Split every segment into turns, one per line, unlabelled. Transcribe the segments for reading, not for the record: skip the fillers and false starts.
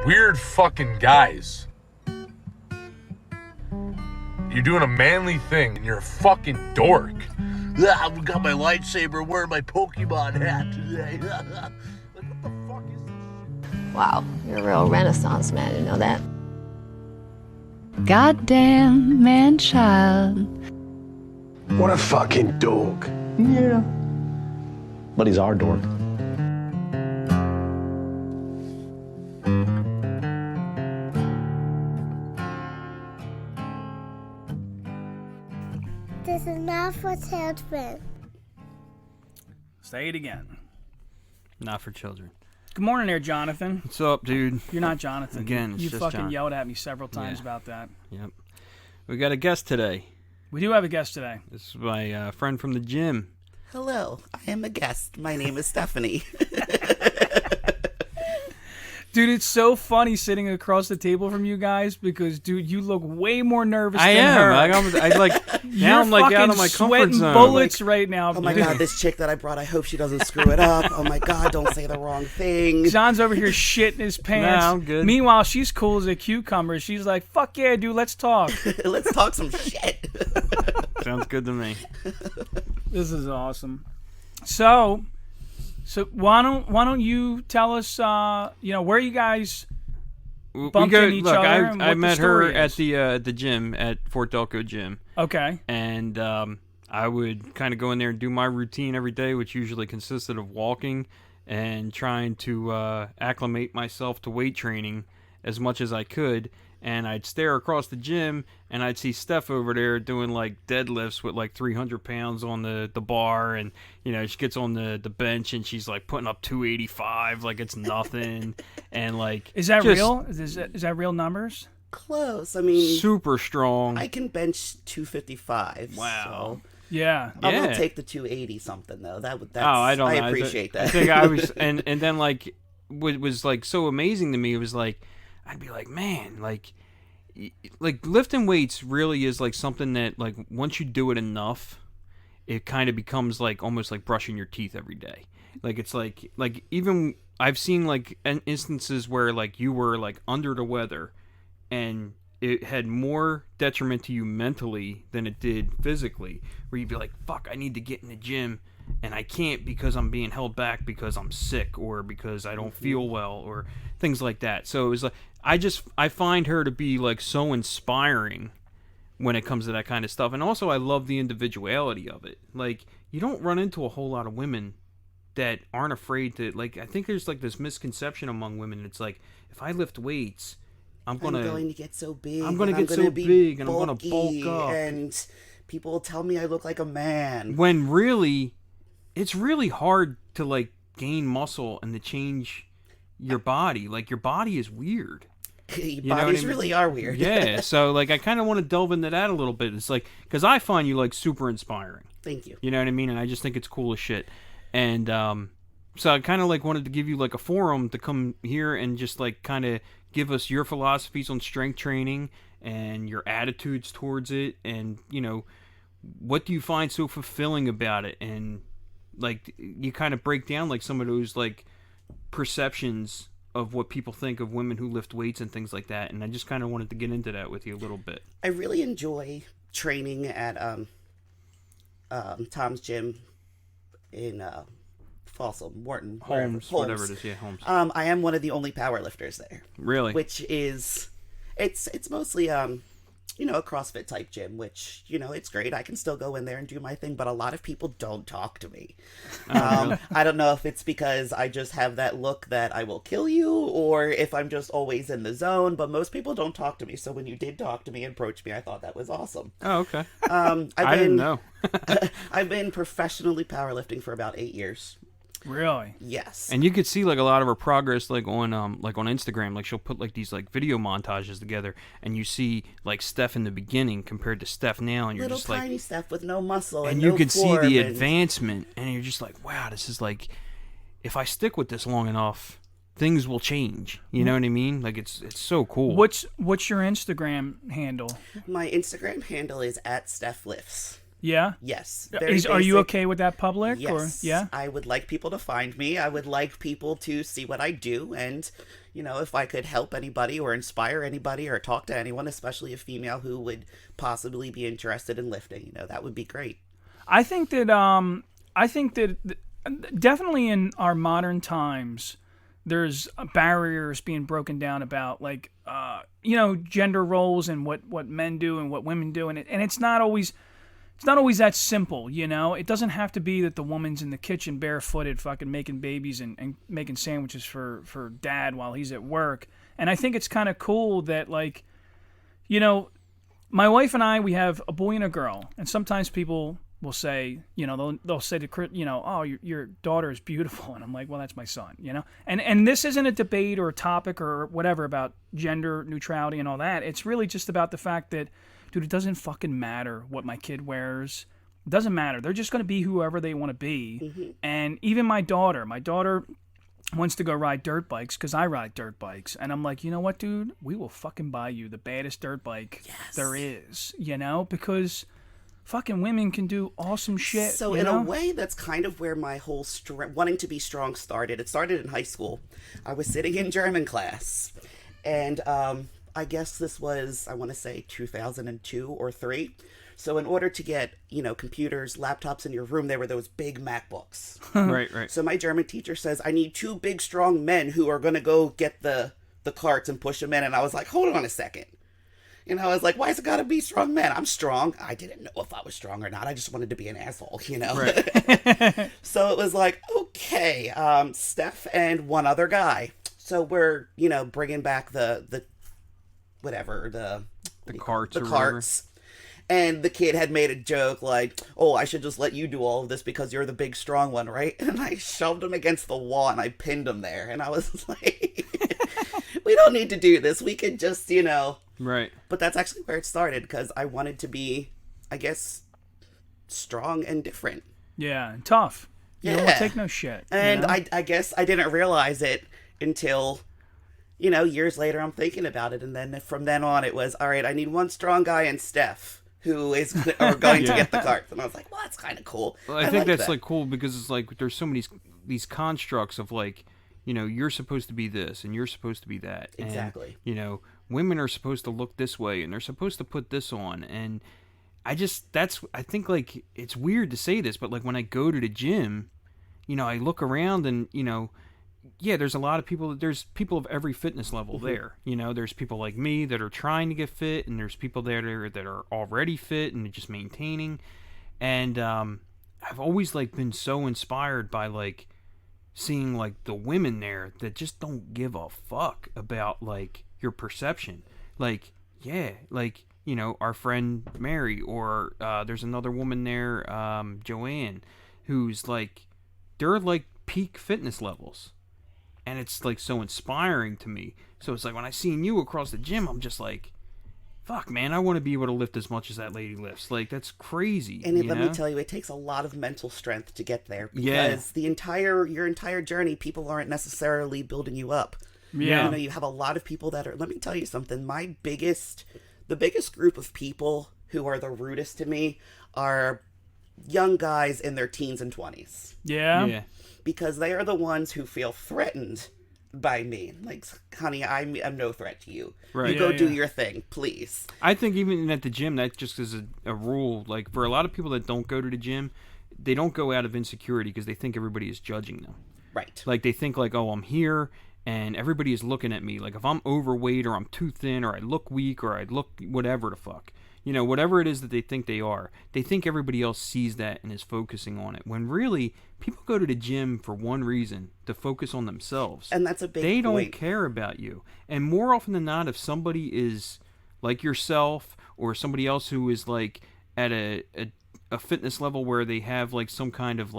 weird fucking guys. You're doing a manly thing, and you're a fucking dork.
I've got my lightsaber, wearing my Pokemon hat today. Like, what the fuck is this shit?
Wow, you're a real Renaissance man, you know that?
Goddamn man-child.
What a fucking dork.
Yeah. But he's our dork.
This is not for children.
Say it again.
Not for children.
Good morning there, Jonathan.
What's up, dude?
You're not Jonathan.
Again, it's
you
just
fucking
John.
yelled at me several times about that.
Yep. We got a guest today.
We do have a guest today.
This is my friend from the gym.
Hello, I am a guest. My name is Stephanie.
Dude, it's so funny sitting across the table from you guys because, dude, you look way more nervous
I
than
am.
her.
Now I'm like out of my comfort zone.
Bullets right now.
Oh my God, this chick that I brought, I hope she doesn't screw it up. Oh my God, don't say the wrong thing.
John's over here shitting his pants.
Nah, I'm good.
Meanwhile, she's cool as a cucumber. She's like, fuck yeah, dude, let's talk.
Let's talk some shit.
Sounds good to me.
This is awesome. So why don't you tell us, where you guys bumped into each other? And
I
what
met
the
her
story
at
is.
the gym at Fort Delco Gym.
Okay.
And I would kind of go in there and do my routine every day, which usually consisted of walking and trying to acclimate myself to weight training as much as I could. And I'd stare across the gym, and I'd see Steph over there doing, like, deadlifts with, like, 300 pounds on the bar. And, she gets on the bench, and she's, like, putting up 285 like it's nothing. And, like...
Is that real? Is that real numbers?
Close. I mean...
Super strong.
I can bench 255.
Wow.
So
Yeah.
I will take the 280 something, though. That's,
I don't know.
I appreciate that.
I think I was... And then, like, what was, like, so amazing to me, it was, like... I'd be like, man, like lifting weights really is like something that, like, once you do it enough, it kind of becomes like almost like brushing your teeth every day. Like, it's like even I've seen like instances where like you were like under the weather and it had more detriment to you mentally than it did physically, where you'd be like, fuck, I need to get in the gym and I can't because I'm being held back because I'm sick or because I don't feel well or things like that. So it was like, I find her to be like so inspiring when it comes to that kind of stuff. And also I love the individuality of it. Like, you don't run into a whole lot of women that aren't afraid to, like, I think there's like this misconception among women. It's like, if I lift weights, I'm going to
get so big.
I'm going to get so big and I'm going to bulk up.
And people will tell me I look like a man.
When really, it's really hard to like gain muscle and to change your body. Like, your body is weird.
Your bodies really are weird.
Yeah, so like I kind of want to delve into that a little bit. It's like, because I find you like super inspiring.
Thank you.
You know what I mean? And I just think it's cool as shit. And so I kind of like wanted to give you like a forum to come here and just like kind of give us your philosophies on strength training and your attitudes towards it, and what do you find so fulfilling about it, and like you kind of break down like some of those like perceptions of what people think of women who lift weights and things like that. And I just kind of wanted to get into that with you a little bit.
I really enjoy training at Tom's gym in Folsom, Morton,
Holmes, whatever it is. Yeah, Holmes.
I am one of the only powerlifters there.
Really?
Which is, it's mostly a CrossFit type gym, which, it's great. I can still go in there and do my thing, but a lot of people don't talk to me.
Really?
I don't know if it's because I just have that look that I will kill you, or if I'm just always in the zone, but most people don't talk to me. So when you did talk to me and approach me, I thought that was awesome.
Oh, okay.
I
didn't know.
I've been professionally powerlifting for about 8 years.
Really?
Yes.
And you could see like a lot of her progress like on Instagram. Like, she'll put like these like video montages together, and you see like Steph in the beginning compared to Steph now, and you're
little
just like
tiny Steph with no muscle,
and
and
you
no
can see
form,
the
and
advancement, and you're just like, wow, this is like, if I stick with this long enough, things will change. You know what I mean? Like, it's so cool.
What's your Instagram handle?
My Instagram handle is @StephLifts.
Yeah?
Yes.
Are you okay with that public?
Yes.
Or, yeah?
I would like people to find me. I would like people to see what I do. And, if I could help anybody or inspire anybody or talk to anyone, especially a female who would possibly be interested in lifting, that would be great.
I think that definitely in our modern times, there's barriers being broken down about gender roles and what men do and what women do, and it's not always that simple. It doesn't have to be that the woman's in the kitchen barefooted fucking making babies and making sandwiches for dad while he's at work. And I think it's kind of cool that my wife and I, we have a boy and a girl, and sometimes people will say, they'll say to oh, your daughter is beautiful, and I'm like, well, that's my son, And this isn't a debate or a topic or whatever about gender neutrality and all that. It's really just about the fact that, dude, it doesn't fucking matter what my kid wears. It doesn't matter. They're just going to be whoever they want to be. Mm-hmm. And even my daughter wants to go ride dirt bikes because I ride dirt bikes. And I'm like, you know what, dude? We will fucking buy you the baddest dirt bike there is, because fucking women can do awesome shit.
So in a way, that's kind of where my whole wanting to be strong started. It started in high school. I was sitting in German class, and I guess this was, I want to say 2002 or 3. So in order to get, computers, laptops in your room, there were those big MacBooks.
Right.
So my German teacher says, I need 2 big, strong men who are going to go get the carts and push them in. And I was like, hold on a second. I was like, why has it got to be strong men? I'm strong. I didn't know if I was strong or not. I just wanted to be an asshole,
Right.
So it was like, okay, Steph and one other guy. So we're, bringing back the carts. And the kid had made a joke like, oh, I should just let you do all of this because you're the big, strong one, right? And I shoved him against the wall and I pinned him there. And I was like, we don't need to do this. We could just,
Right.
But that's actually where it started because I wanted to be, I guess, strong and different.
Yeah, and tough. You don't want to take no shit.
And I guess I didn't realize it until, years later I'm thinking about it. And then from then on it was, all right, I need one strong guy and Steph who is going to get the carts. And I was like, well, that's kind of cool.
Well, I think that's cool because it's like there's so many these constructs of you're supposed to be this and you're supposed to be that.
Exactly.
And, women are supposed to look this way and they're supposed to put this on. And I think it's weird to say this, but when I go to the gym, I look around and, there's a lot of people, there's people of every fitness level there. There's people like me that are trying to get fit, and there's people there that are already fit and just maintaining. And I've always been so inspired by seeing the women there that just don't give a fuck about your perception. Our friend Mary, or there's another woman there, Joanne, who's they're peak fitness levels. And it's so inspiring to me. So it's when I seen you across the gym, I'm just fuck, man, I want to be able to lift as much as that lady lifts. That's crazy.
And let me tell you, it takes a lot of mental strength to get there because your entire journey, people aren't necessarily building you up.
Yeah.
You have a lot of people that are, let me tell you something, the biggest group of people who are the rudest to me are young guys in their teens and 20s.
Yeah.
Because they are the ones who feel threatened by me. Honey, I'm no threat to you.
Right.
You go do your thing, please.
I think even at the gym, that just is a rule. For a lot of people that don't go to the gym, they don't go out of insecurity because they think everybody is judging them.
Right.
They think oh, I'm here and everybody is looking at me. If I'm overweight or I'm too thin or I look weak or I look whatever the fuck. Whatever it is that they think they are. They think everybody else sees that and is focusing on it. When really, people go to the gym for one reason, to focus on themselves.
And that's a big
They
point.
don't care about you. And more often than not, if somebody is like yourself or somebody else who is at a fitness level where they have some kind of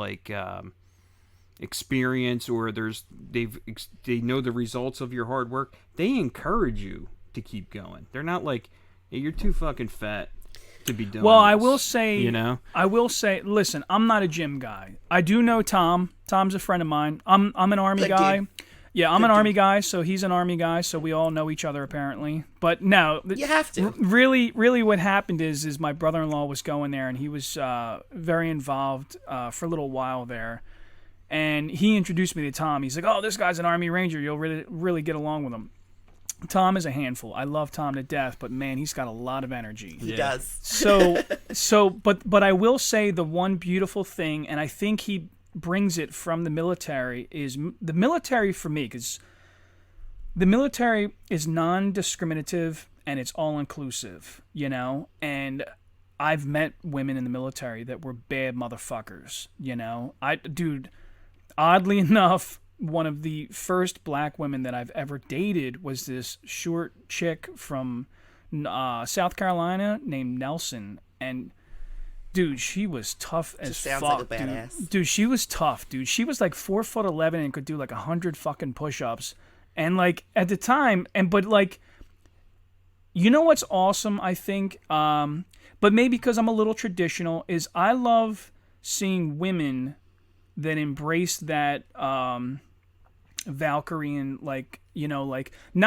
experience or they know the results of your hard work, they encourage you to keep going. They're not hey, you're too fucking fat to be doing
Well,
this.
I will say, listen, I'm not a gym guy. I do know Tom. Tom's a friend of mine. I'm an Army
Good
guy.
dude.
Yeah, I'm an Army guy, so he's an Army guy, so we all know each other apparently. But no,
You have to.
Really, what happened is my brother-in-law was going there, and he was very involved for a little while there. And he introduced me to Tom. He's like, "Oh, this guy's an Army Ranger. You'll really get along with him." Tom is a handful. I love Tom to death, but man, he's got a lot of energy.
He does.
But I will say the one beautiful thing, and I think he brings it from the military, is the military for me, because the military is non-discriminative and it's all-inclusive, you know? And I've met women in the military that were bad motherfuckers, you know? Dude, oddly enough, one of the first black women that I've ever dated was this short chick from South Carolina named Nelson. And dude, she was tough as fuck.
Sounds like a badass.
Dude, she was tough, dude. She was like 4'11" and could do like 100 fucking push-ups. And like at the time, but like, you know what's awesome, I think, but maybe because I'm a little traditional, is I love seeing women that embrace that Valkyrian, like, you know, like, I'm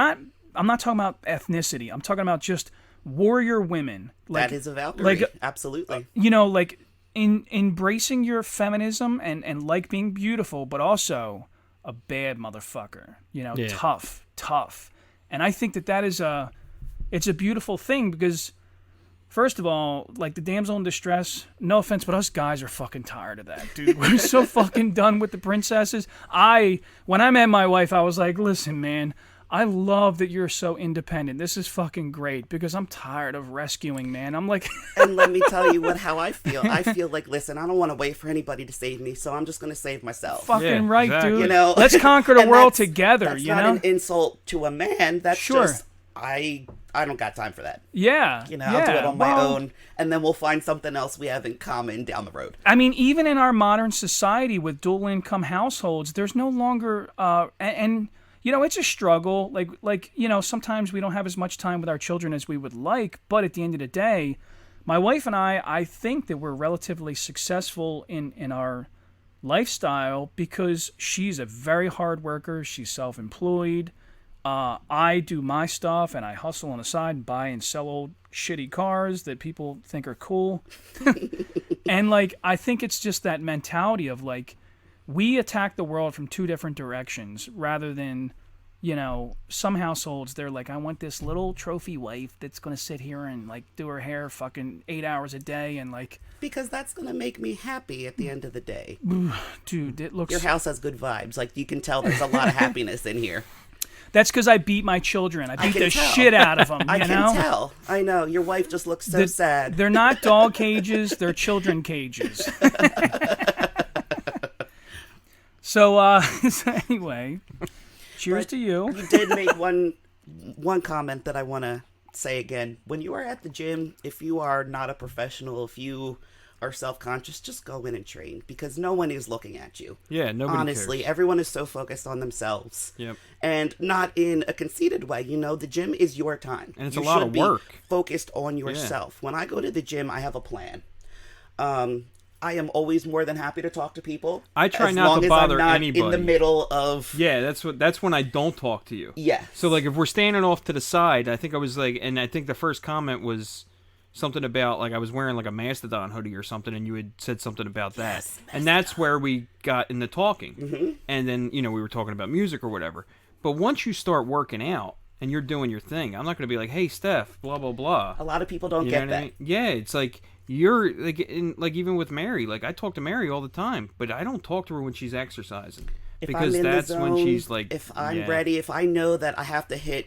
not talking about ethnicity. I'm talking about just warrior women. Like,
that is a Valkyrie.
like,
absolutely.
You know, like embracing your feminism and like being beautiful, but also a bad motherfucker. You know, tough. And I think that is it's a beautiful thing because, first of all, like the damsel in distress, no offense, but us guys are fucking tired of that, dude. We're so fucking done with the princesses. When I met my wife, I was like, listen, man, I love that you're so independent. This is fucking great because I'm tired of rescuing, man. I'm like...
And let me tell you how I feel. I feel like, listen, I don't want to wait for anybody to save me, so I'm just going to save myself.
Fucking right,
exactly.
dude.
You know?
Let's conquer the world together,
that's
you know?
not an insult to a man. That's just... I don't got time for that.
Yeah.
You know, I'll do it on my own, and then we'll find something else we have in common down the road.
I mean, even in our modern society with dual income households, there's no longer and you know, it's a struggle. Like you know, sometimes we don't have as much time with our children as we would like, but at the end of the day, my wife and I think that we're relatively successful in our lifestyle because she's a very hard worker, she's self-employed. I do my stuff and I hustle on the side and buy and sell old shitty cars that people think are cool. And like, I think it's just that mentality of like, we attack the world from two different directions rather than, you know, some households, they're like, I want this little trophy wife that's going to sit here and like do her hair fucking 8 hours a day and like.
Because that's going to make me happy at the end of the day.
Dude, it looks.
Your house has good vibes. Like, you can tell there's a lot of happiness in here.
That's because I beat my children. I beat the shit out of them.
I can tell. I know. Your wife just looks so sad.
They're not dog cages. They're children cages. So anyway, cheers to you.
You did make one comment that I want to say again. When you are at the gym, if you are not a professional, if you are self-conscious, just go in and train because no one is looking at you.
Yeah, nobody
Honestly,
cares.
Everyone is so focused on themselves.
Yep.
And not in a conceited way. You know, the gym is your time.
And it's a lot of work.
Focused on yourself. When I go to the gym, I have a plan. I am always more than happy to talk to people.
I try not to bother anybody.
In the middle of...
Yeah, that's when I don't talk to you.
Yeah.
So like if we're standing off to the side, I think I was like, and I think the first comment was something about like I was wearing like a Mastodon hoodie or something, and you had said something about that,
Yes,
and that's where we got into talking.
Mm-hmm.
And then we were talking about music or whatever. But once you start working out and you're doing your thing, I'm not going to be like, hey Steph, blah blah blah.
A lot of people don't get that.
I mean? Yeah, it's like you're like even with Mary, like I talk to Mary all the time, but I don't talk to her when she's exercising because that's when she's like,
if I'm ready, if I know that I have to hit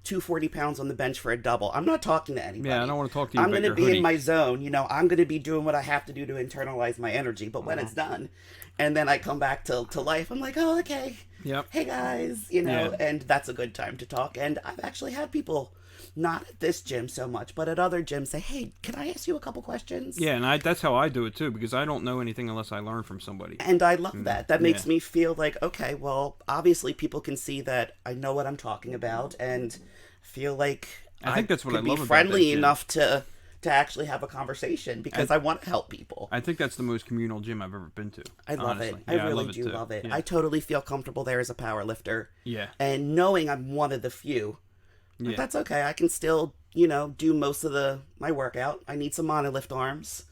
240 pounds on the bench for a double, I'm not talking to anybody.
Yeah, I don't want to talk to you.
I'm
going to
be in my zone. You know, I'm going to be doing what I have to do to internalize my energy. But when it's done, and then I come back to life, I'm like, oh, okay.
Yep.
Hey guys, and that's a good time to talk. And I've actually had people, not at this gym so much, but at other gyms say, hey, can I ask you a couple questions?
Yeah, and that's how I do it too, because I don't know anything unless I learn from somebody.
And I love that. That makes me feel like, okay, well, obviously people can see that I know what I'm talking about and feel like
I think that's what I
could
love
be
about
friendly
that gym.
enough to to actually have a conversation because I want to help people.
I think that's the most communal gym I've ever been to.
I love
honestly.
it. I really do
too.
love it.
Yeah.
I totally feel comfortable there as a power lifter.
Yeah.
And knowing I'm one of the few, but that's okay. I can still, do most of my workout. I need some monolift arms.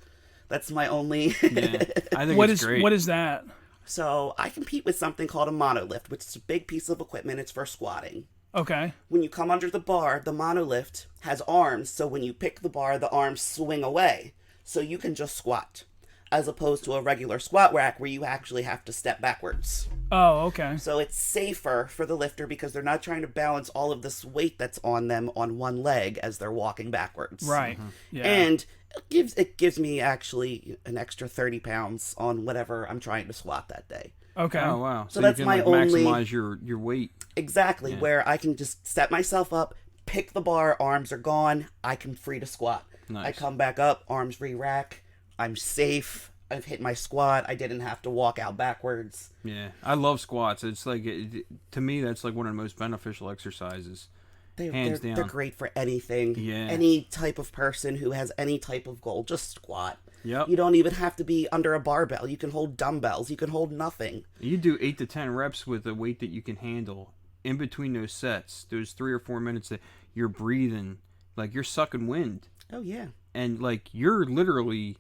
That's my only.
Yeah. I think it's great.
What is that?
So I compete with something called a monolift, which is a big piece of equipment. It's for squatting.
Okay.
When you come under the bar, the monolift has arms, so when you pick the bar, the arms swing away. So you can just squat, as opposed to a regular squat rack where you actually have to step backwards.
Oh, okay.
So it's safer for the lifter because they're not trying to balance all of this weight that's on them on one leg as they're walking backwards.
Right. Yeah.
And it gives me actually an extra 30 pounds on whatever I'm trying to squat that day.
Okay.
Oh wow!
So that's
you can
my only
maximize your weight.
Exactly,
Yeah.
where I can just set myself up, pick the bar, arms are gone, I can free to squat.
Nice.
I come back up, arms re-rack, I'm safe. I've hit my squat. I didn't have to walk out backwards.
Yeah, I love squats. It's like to me that's like one of the most beneficial exercises. Hands down.
They're great for anything.
Yeah.
Any type of person who has any type of goal, just squat.
Yep.
You don't even have to be under a barbell. You can hold dumbbells. You can hold nothing.
You do 8 to 10 reps with a weight that you can handle. In between those sets, those 3 or 4 minutes that you're breathing, like you're sucking wind.
Oh yeah.
And like you're literally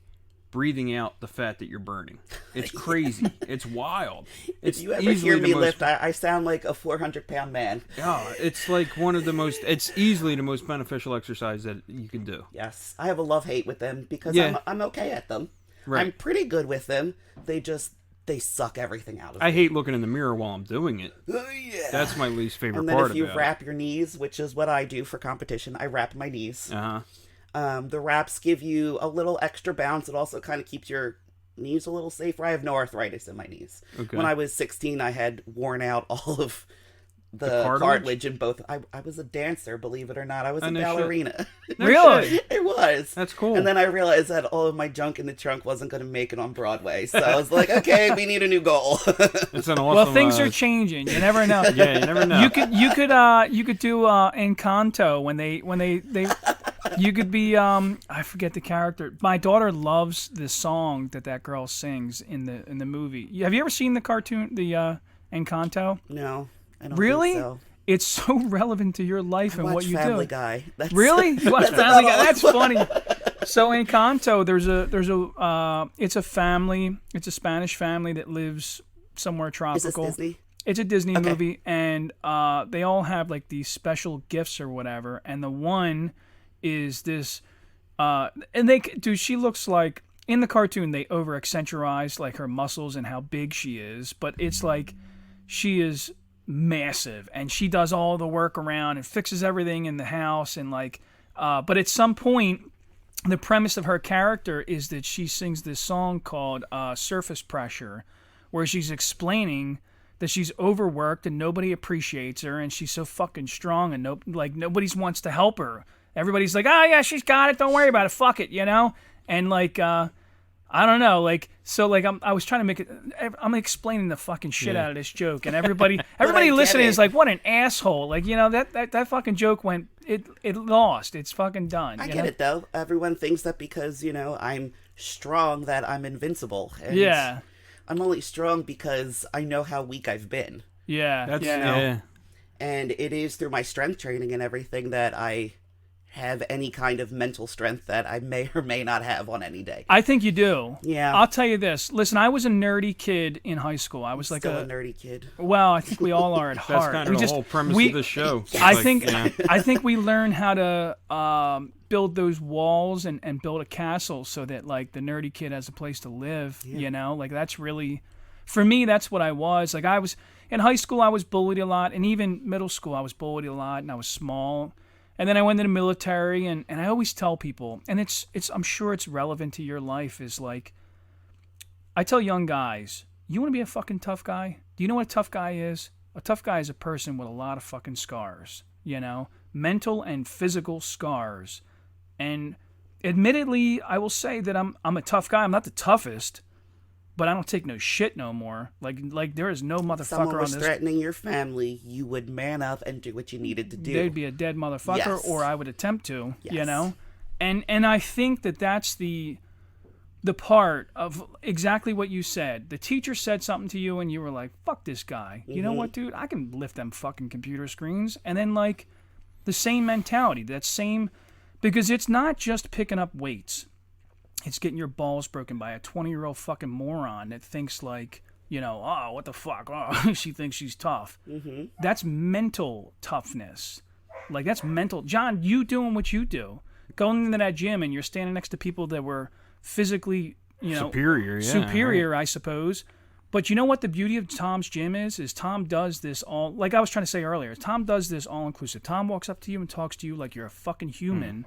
breathing out the fat that you're burning. It's crazy. It's wild. It's
If you ever
easily
hear me
the most,
lift, I sound like a 400-pound man.
Oh, it's like one of the most. It's easily the most beneficial exercise that you can do.
Yes, I have a love-hate with them because
Yeah.
I'm okay at them.
Right.
I'm pretty good with them. They suck everything out of me.
I hate looking in the mirror while I'm doing it.
Oh, yeah.
That's my least favorite
And then
part
if you
about
wrap your knees, which is what I do for competition, I wrap my knees.
it. Uh-huh.
The wraps give you a little extra bounce. It also kind of keeps your knees a little safer. I have no arthritis in my knees.
Okay.
When I was 16, I had worn out all of the
cartilage?
cartilage in both. I was a dancer, believe it or not. I was a
no shit.
ballerina.
Really?
It was.
That's cool.
And then I realized that all of my junk in the trunk wasn't going to make it on Broadway. So I was like, okay, we need a new goal.
It's an awesome.
Well, things are changing. You never know.
Yeah, you never know.
You could do Encanto when they you could be I forget the character. My daughter loves the song that girl sings in the movie. Have you ever seen the cartoon, the Encanto?
No, I don't
Really?
think so.
It's so relevant to your life and
Watch
what you
Family
do.
Guy. That's,
Really? You watch
that's
Family
about
Guy?
all.
That's funny. So Encanto, it's a family. It's a Spanish family that lives somewhere
Is this
tropical.
Disney?
It's a Disney
Okay.
movie, and they all have like these special gifts or whatever. And the one is this, she looks like in the cartoon they over accentuate like her muscles and how big she is, but it's like she is massive and she does all the work around and fixes everything in the house and like, but at some point, the premise of her character is that she sings this song called Surface Pressure, where she's explaining that she's overworked and nobody appreciates her and she's so fucking strong and nobody wants to help her. Everybody's like, oh yeah, she's got it, don't worry about it, fuck it, And like, I don't know, like, so like I was trying to make it, I'm explaining the fucking shit out of this joke and everybody listening is like, what an asshole. Like, that fucking joke it lost. It's fucking done.
I get it though. Everyone thinks that because, I'm strong that I'm invincible. And
Yeah.
I'm only strong because I know how weak I've been.
Yeah.
That's
yeah.
And it is through my strength training and everything that I have any kind of mental strength that I may or may not have on any day.
I think you do.
Yeah.
I'll tell you this. Listen, I was a nerdy kid in high school. I was like
Still a nerdy kid.
Well, I think we all are at
That's
heart.
kind of the whole premise of this show.
I think we learn how to build those walls and build a castle so that like the nerdy kid has a place to live. Like that's really, for me, that's what I was. Like I was in high school, I was bullied a lot, and even middle school, I was bullied a lot, and I was small. And then I went into the military, and I always tell people, and it's I'm sure it's relevant to your life, is like, I tell young guys, you want to be a fucking tough guy? Do you know what a tough guy is? A tough guy is a person with a lot of fucking scars, mental and physical scars. And admittedly, I will say that I'm a tough guy. I'm not the toughest, but I don't take no shit no more. Like there is no motherfucker
Someone was
on this.
threatening your family, you would man up and do what you needed to do.
They'd be a dead motherfucker,
Yes.
or I would attempt to,
Yes.
And I think that's the part of exactly what you said. The teacher said something to you and you were like, fuck this guy. You know what, dude? I can lift them fucking computer screens. And then, like, the same mentality, because it's not just picking up weights. It's getting your balls broken by a 20-year-old fucking moron that thinks, like, oh, what the fuck? Oh, she thinks she's tough. That's mental toughness. Like, that's mental. John, you doing what you do. Going into that gym and you're standing next to people that were physically, superior, I suppose. But you know what the beauty of Tom's gym is Tom does this all, like I was trying to say earlier, Tom does this all-inclusive. Tom walks up to you and talks to you like you're a fucking human,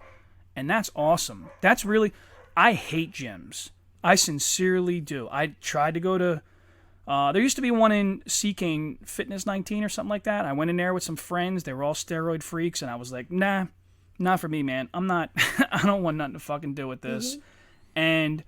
and that's awesome. That's really, I hate gyms. I sincerely do. I tried to go to, there used to be one in Seeking Fitness 19 or something like that. I went in there with some friends. They were all steroid freaks, and I was like, nah, not for me, man. I'm not, I don't want nothing to fucking do with this. And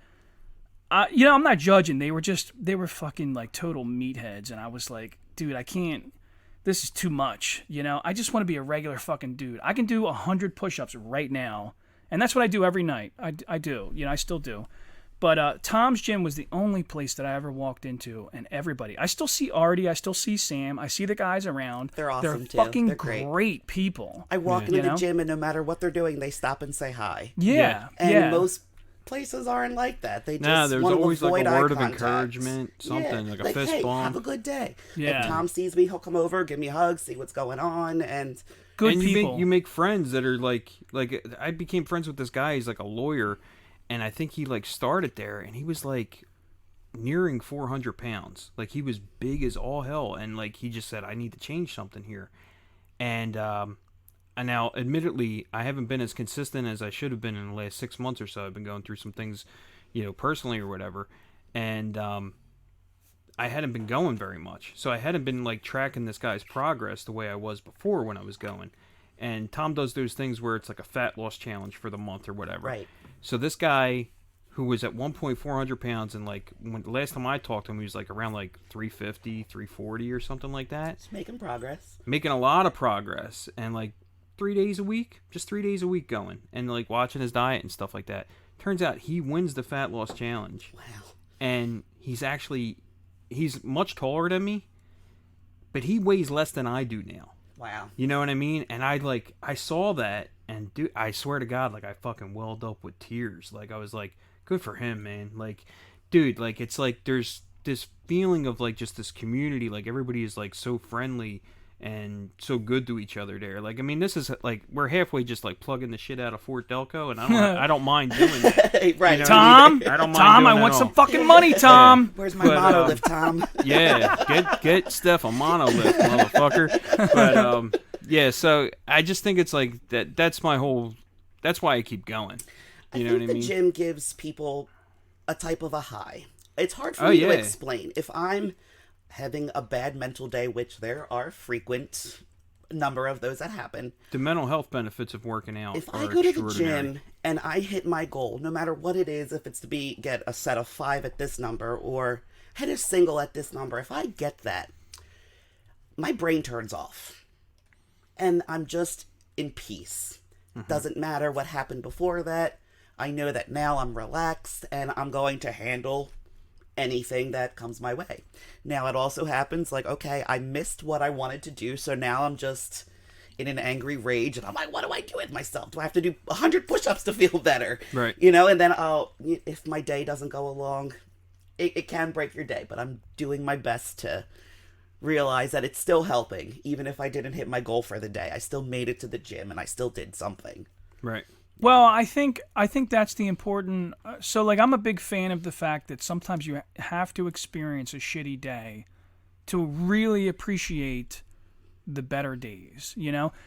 I'm not judging. They were fucking like total meatheads. And I was like, dude, I can't, this is too much. I just want to be a regular fucking dude. I can do 100 push-ups right now. And that's what I do every night. I do, I still do. But Tom's gym was the only place that I ever walked into, and everybody. I still see Artie. I still see Sam. I see the guys around.
They're awesome,
They're
too.
fucking
They're
great people.
I walk into the gym, and no matter what they're doing, they stop and say hi.
Yeah.
And most places aren't like that. They just
there's
want to
always
avoid
like a word
eye
of
contact.
encouragement, something like a fist
hey,
bump.
have a good day.
Yeah.
If Tom sees me, he'll come over, give me a hug, see what's going on, and
good
and
people.
You make friends that are like I became friends with this guy. He's like a lawyer, and I think he like started there, and he was like nearing 400 pounds. Like he was big as all hell, and like he just said, I need to change something here. And now, admittedly, I haven't been as consistent as I should have been in the last 6 months or so. I've been going through some things, personally or whatever, and I hadn't been going very much, so I hadn't been like tracking this guy's progress the way I was before when I was going. And Tom does those things where it's like a fat loss challenge for the month or whatever.
Right.
So this guy, who was at 400 pounds, and like when the last time I talked to him, he was like around like 350, 340 or something like that.
just making progress.
Making a lot of progress, and like 3 days a week, just 3 days a week going, and like watching his diet and stuff like that. Turns out he wins the fat loss challenge.
Wow.
And he's much taller than me, but he weighs less than I do now.
Wow.
You know what I mean? And I saw that, and dude, I swear to God, like I fucking welled up with tears. Like I was like, good for him, man. Like, dude, like it's like there's this feeling of like just this community, like everybody is like so friendly and so good to each other there. Like, I mean, this is like we're halfway just like plugging the shit out of Fort Delco, and I don't mind doing that.
Right.
You know
Tom,
I don't mind
Tom,
doing
I
that
want
at
some
all.
fucking money, Tom.
Where's my monolith, Tom?
Yeah, get Steph a monolith, motherfucker. But yeah, so I just think it's like that. That's my whole. That's why I keep going. You know what I mean?
The gym gives people a type of a high. It's hard for me to explain. If I'm having a bad mental day, which there are frequent number of those that happen.
The mental health benefits of working out.
If
are
I go to the
extraordinary.
gym and I hit my goal, no matter what it is, if it's to get a set of 5 at this number or hit a single at this number, if I get that, my brain turns off. And I'm just in peace. Doesn't matter what happened before that. I know that now I'm relaxed and I'm going to handle anything that comes my way. Now it also happens like, okay, I missed what I wanted to do, so now I'm just in an angry rage and I'm like, what do I do with myself? Do I have to do 100 push-ups to feel better?
Right.
And then if my day doesn't go along, it can break your day, but I'm doing my best to realize that it's still helping. Even if I didn't hit my goal for the day, I still made it to the gym and I still did something.
Right.
Well, I think that's the important. So, like, I'm a big fan of the fact that sometimes you have to experience a shitty day to really appreciate the better days.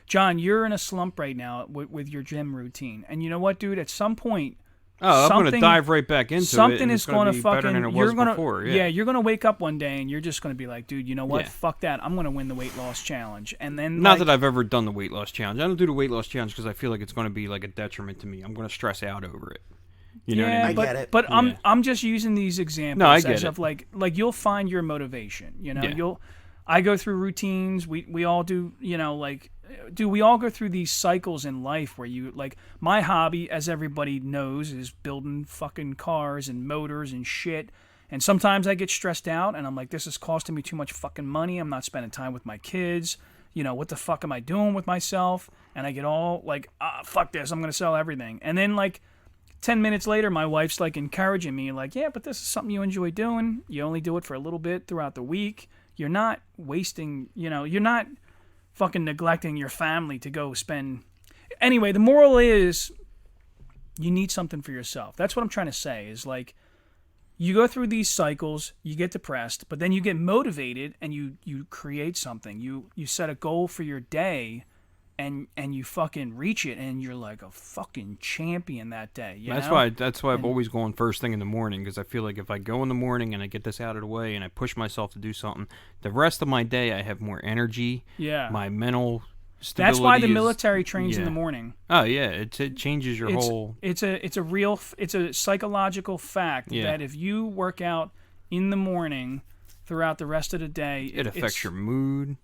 John, you're in a slump right now with your gym routine, and you know what, dude? At some point,
I'm going to dive right back into it.
Something is going to fucking.
Better than it
you're
was
gonna,
before.
you're going to wake up one day and you're just going to be like, dude, you know what?
Yeah.
Fuck that. I'm going to win the weight loss challenge. And then
Not that I've ever done the weight loss challenge. I don't do the weight loss challenge because I feel like it's going to be like a detriment to me. I'm going to stress out over it. You know what I mean?
I get it.
But I'm just using these examples
No, I get
as
it.
of like you'll find your motivation.
Yeah.
I go through routines. We all do, we all go through these cycles in life where you, like, my hobby, as everybody knows, is building fucking cars and motors and shit. And sometimes I get stressed out and I'm like, this is costing me too much fucking money. I'm not spending time with my kids. What the fuck am I doing with myself? And I get all like, fuck this. I'm going to sell everything. And then like 10 minutes later, my wife's like encouraging me like, yeah, but this is something you enjoy doing. You only do it for a little bit throughout the week. You're not wasting, you're not fucking neglecting your family to go spend. Anyway, the moral is you need something for yourself. That's what I'm trying to say is like, you go through these cycles, you get depressed, but then you get motivated and you create something. You set a goal for your day and you fucking reach it and you're like a fucking champion that day.
That's why I've always gone first thing in the morning, because I feel like if I go in the morning and I get this out of the way and I push myself to do something, the rest of my day I have more energy.
Yeah.
My mental stability.
That's why the military trains in the morning.
Oh yeah, it changes your whole.
It's a psychological fact that if you work out in the morning throughout the rest of the day,
it affects your mood.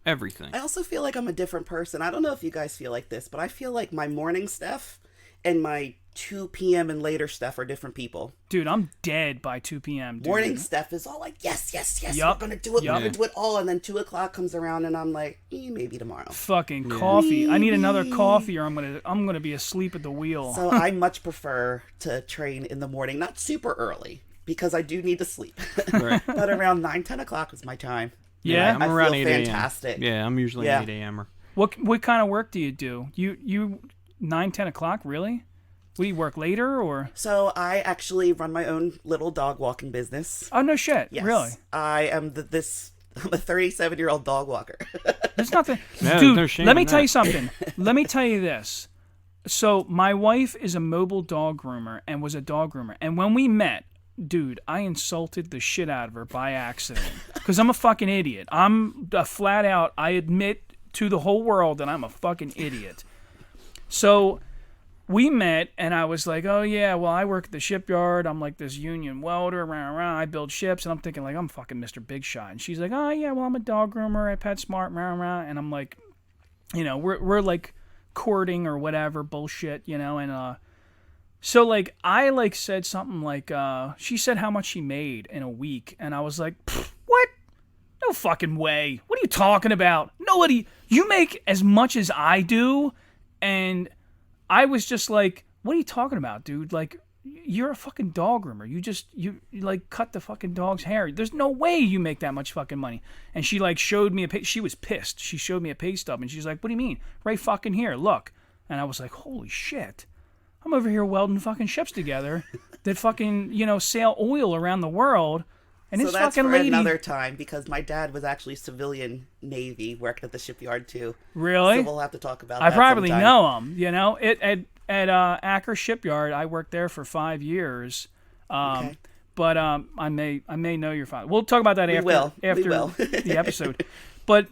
Everything.
I also feel like I'm a different person. I don't know if you guys feel like this, but I feel like my morning Steph and my 2 p.m. and later Steph are different people.
Dude, I'm dead by 2 p.m. Dude.
Morning Steph is all like, yes, we're going to do it, we're going to do it all. And then 2 o'clock comes around and I'm like, maybe tomorrow.
Fucking coffee. I need another coffee or I'm gonna be asleep at the wheel.
So I much prefer to train in the morning, not super early, because I do need to sleep. Right. But around 9, 10 o'clock is my time.
Yeah,
I'm around 8 a.m.
Fantastic.
Yeah, I'm usually an 8 a.m.er.
What kind of work do you do? You 9, 10 o'clock, really? Do you work later or?
So I actually run my own little dog walking business.
Oh no shit!
Yes.
Really?
I am I'm a 37-year-old dog walker.
There's nothing,
no,
dude.
No shame
let me
in
tell
that.
you something. Let me tell you this. So my wife is a mobile dog groomer and was a dog groomer, and when we met, dude, I insulted the shit out of her by accident because I'm a fucking idiot. I'm a flat out. I admit to the whole world that I'm a fucking idiot. So we met, and I was like, oh, yeah, well, I work at the shipyard. I'm like this union welder. I build ships. And I'm thinking, like, I'm fucking Mr. Big Shot. And she's like, oh, yeah, well, I'm a dog groomer at PetSmart. And I'm like, we're like courting or whatever bullshit, and so, like, I, like, said something like, she said how much she made in a week. And I was like, what? No fucking way. What are you talking about? Nobody. You make as much as I do. And I was just like, what are you talking about, dude? Like, you're a fucking dog groomer. You like cut the fucking dog's hair. There's no way you make that much fucking money. And she like showed me she was pissed. She showed me a pay stub and she's like, what do you mean? Right fucking here, look. And I was like, holy shit. I'm over here welding fucking ships together that fucking, sail oil around the world. And
so
this
that's
fucking
for
lady
another time, because my dad was actually civilian Navy, worked at the shipyard too.
Really?
So we'll have to talk about
I
that
probably
sometime.
know him. At Acker Shipyard, I worked there for 5 years.
Okay.
But I may know your father. We'll talk about that after the episode. But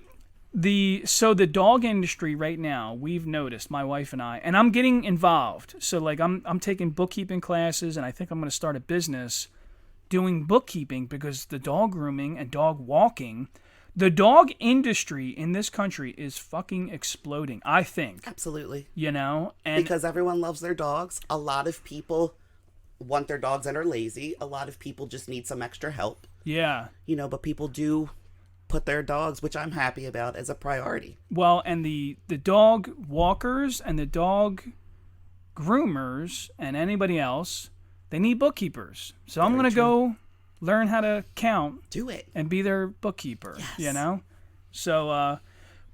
the dog industry right now, we've noticed, my wife and I, and I'm getting involved. So like I'm taking bookkeeping classes, and I think I'm going to start a business doing bookkeeping, because the dog grooming and dog walking, the dog industry in this country is fucking exploding, I think.
Absolutely.
And
because everyone loves their dogs. A lot of people want their dogs and are lazy. A lot of people just need some extra help.
Yeah.
But people do put their dogs, which I'm happy about, as a priority.
Well, and the dog walkers and the dog groomers and anybody else, they need bookkeepers. So I'm going to go learn how to count.
Do it.
And be their bookkeeper,
Yes.
So,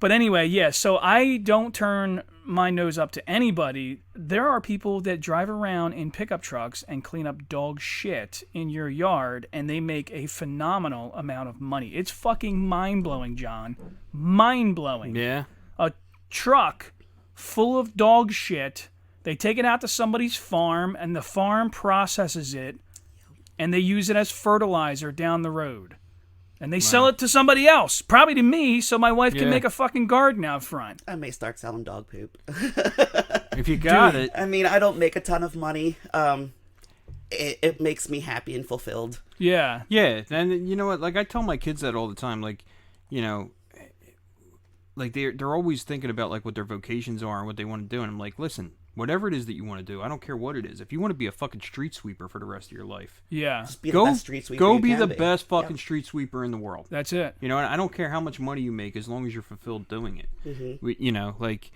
but anyway, yeah, so I don't turn my nose up to anybody. There are people that drive around in pickup trucks and clean up dog shit in your yard, and they make a phenomenal amount of money. It's fucking mind-blowing, John. Mind-blowing.
Yeah.
A truck full of dog shit. They take it out to somebody's farm, and the farm processes it, and they use it as fertilizer down the road. And they sell it to somebody else, probably to me, so my wife can make a fucking garden out front.
I may start selling dog poop.
If you got it.
I mean, I don't make a ton of money. It makes me happy and fulfilled.
Yeah.
Yeah, and you know what? Like, I tell my kids that all the time. Like, you know, like they're always thinking about like what their vocations are and what they want to do, and I'm like, listen, whatever it is that you want to do, I don't care what it is. If you want to be a fucking street sweeper for the rest of your life,
yeah,
Just be the best street sweeper
go
you
be
can
the
be.
best fucking street sweeper in the world.
that's it.
You know, and I don't care how much money you make as long as you're fulfilled doing it. You know, like.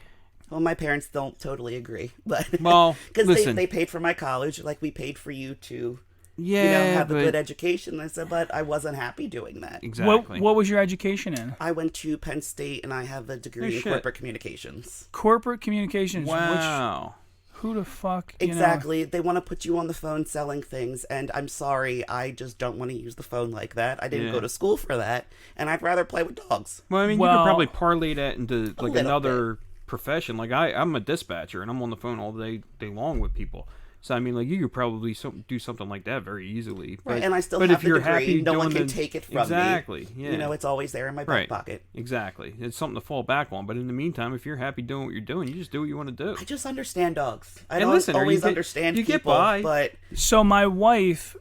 Well, my parents don't totally agree, but
Well,
because
listen.
they paid for my college, like we paid for you to,
Yeah,
have a
but-
good education. I said, but I wasn't happy doing that.
Exactly.
What was your education in?
I went to Penn State, and I have a degree in
shit.
corporate communications.
Corporate communications.
Wow.
Who the fuck? You know?
Exactly. They want to put you on the phone selling things, and I'm sorry, I just don't want to use the phone like that. I didn't go to school for that, and I'd rather play with dogs.
Well, I mean, you
Well-
could probably parlay that into like
little
another profession. Like I'm a dispatcher, and I'm on the phone all day long with people. So I mean, like you could probably do something like that very easily. But,
Right, and I still
but
have
if
the
you're
degree.
happy
No one
doing
can take it from me.
exactly, yeah.
You know, it's always there in my back
right.
pocket.
Exactly. It's something to fall back on. But in the meantime, if you're happy doing what you're doing, you just do what you want to do.
I just understand dogs. I
And
don't
listen,
always
you get-
understand
you get
people,
by.
but
So my wife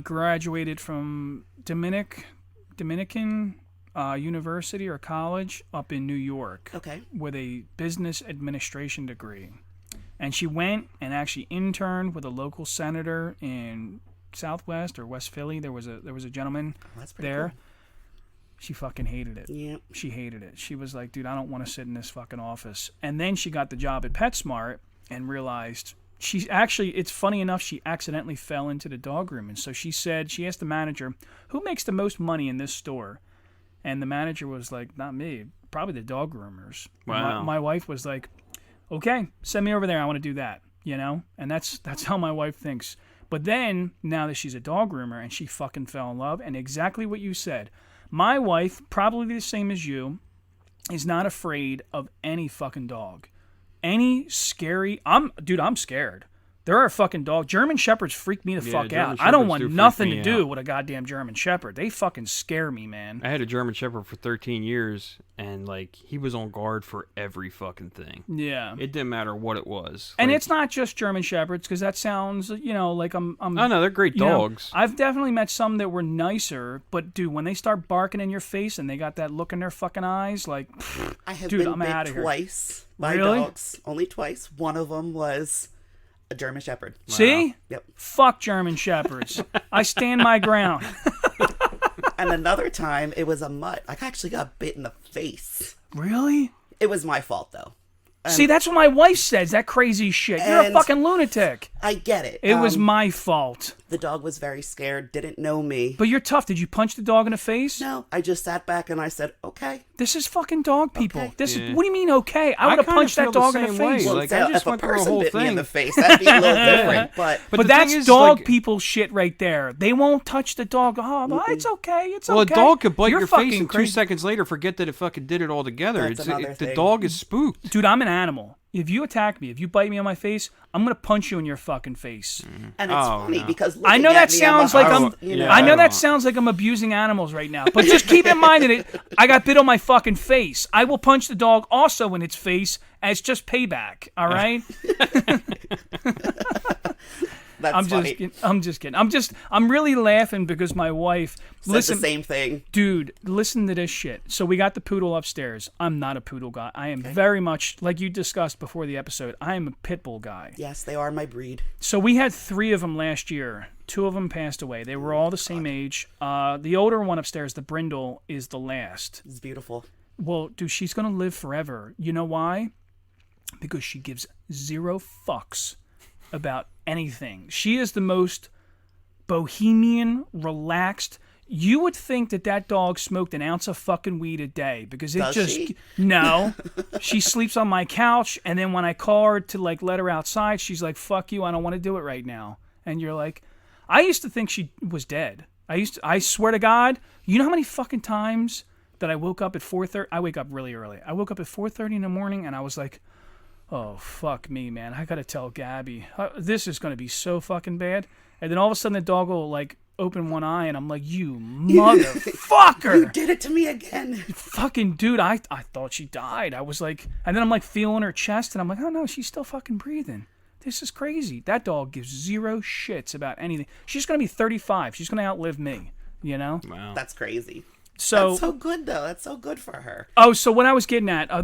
graduated from Dominican University or college up in New York.
Okay.
With a business administration degree. And she went and actually interned with a local senator in Southwest or West Philly. There was a gentleman
that's pretty
there.
cool.
She fucking hated it.
Yep.
She hated it. She was like, dude, I don't want to sit in this fucking office. And then she got the job at PetSmart and realized it's funny enough, she accidentally fell into the dog room. And so she asked the manager, who makes the most money in this store? And the manager was like, not me, probably the dog groomers.
Wow.
My wife was like, okay, send me over there. I want to do that, you know? And that's how my wife thinks. But then, now that she's a dog groomer and she fucking fell in love, and exactly what you said, my wife, probably the same as you, is not afraid of any fucking dog. Any scary... I'm scared. There are fucking dogs. German Shepherds freak me the fuck
German
out. I don't
Shepherds
want
do freak
nothing
me
to do
out.
with a goddamn German Shepherd. They fucking scare me, man.
I had a German Shepherd for 13 years, and like he was on guard for every fucking thing.
Yeah.
It didn't matter what it was.
And
Like,
it's not just German Shepherds, because that sounds, like I'm
oh no, they're great
you know,
dogs.
I've definitely met some that were nicer, but dude, when they start barking in your face and they got that look in their fucking eyes, like,
I have
dude,
been
I'm
bit
outta here.
twice by
Really?
dogs. Only twice. One of them was a German Shepherd.
see?
Yep.
Fuck German Shepherds. I stand my ground.
And another time, it was a mutt. I actually got bit in the face.
Really?
It was my fault, though.
See, that's what my wife says, that crazy shit. You're a
And-
fucking lunatic.
I get it.
It was my fault.
The dog was very scared, didn't know me.
But you're tough. Did you punch the dog in the face?
No, I just sat back and I said, okay.
This is fucking dog people.
Okay.
This
Yeah.
is, what do you mean okay? I would have
kinda
punched that
feel the
dog in the
same way.
face.
Well,
Like,
so
I just
if a
went through a
person
whole
bit me in
thing.
the face, that'd be a little different. But
But
But
the
that's
thing is,
dog
like-
people shit right there. They won't touch the dog. Oh, well, it's okay. It's
Well,
okay.
a dog could bite
You're
your face
fucking
and 2
crazy.
seconds later forget that it fucking did it all together.
That's another
The
thing.
dog is spooked.
Dude, I'm an animal. If you attack me, if you bite me on my face, I'm gonna punch you in your fucking face.
and it's
Oh,
funny
no.
because
I know
looking at
that
me,
sounds
I'm a
like I'm.
house, you know.
yeah,
I know
I
that
don't-
sounds like I'm abusing animals right now, but just keep in mind that I got bit on my fucking face. I will punch the dog also in its face as just payback. All right.
That's
I'm
funny.
just kidding. I'm really laughing because my wife.
Said
Listen,
the same thing.
dude, listen to this shit. So we got the poodle upstairs. I'm not a poodle guy. I am very much, like you discussed before the episode, I am a pit bull guy.
Yes, they are my breed.
So we had 3 of them last year. 2 of them passed away. They were all the same age. The older one upstairs, the brindle, is the last.
It's beautiful.
Well, dude, she's going to live forever. You know why? Because she gives 0 fucks about anything. She is the most bohemian, relaxed. You would think that dog smoked an ounce of fucking weed a day because it
Does
just
she?
no. She sleeps on my couch, and then when I call her to like let her outside, she's like, "Fuck you, I don't want to do it right now." And you're like, I used to think she was dead. I swear to God, you know how many fucking times that I woke up at 4:30? I wake up really early. I woke up at 4:30 in the morning, and I was like, oh, fuck me, man. I gotta tell Gabby. This is gonna be so fucking bad. And then all of a sudden the dog will like open one eye and I'm like, you motherfucker.
You did it to me again.
Fucking dude, I thought she died. I was like, and then I'm like feeling her chest and I'm like, oh no, she's still fucking breathing. This is crazy. That dog gives 0 shits about anything. She's gonna be 35. She's gonna outlive me, you know?
Wow.
That's crazy.
So
That's so good, though. That's so good for her.
Oh, so what I was getting at, I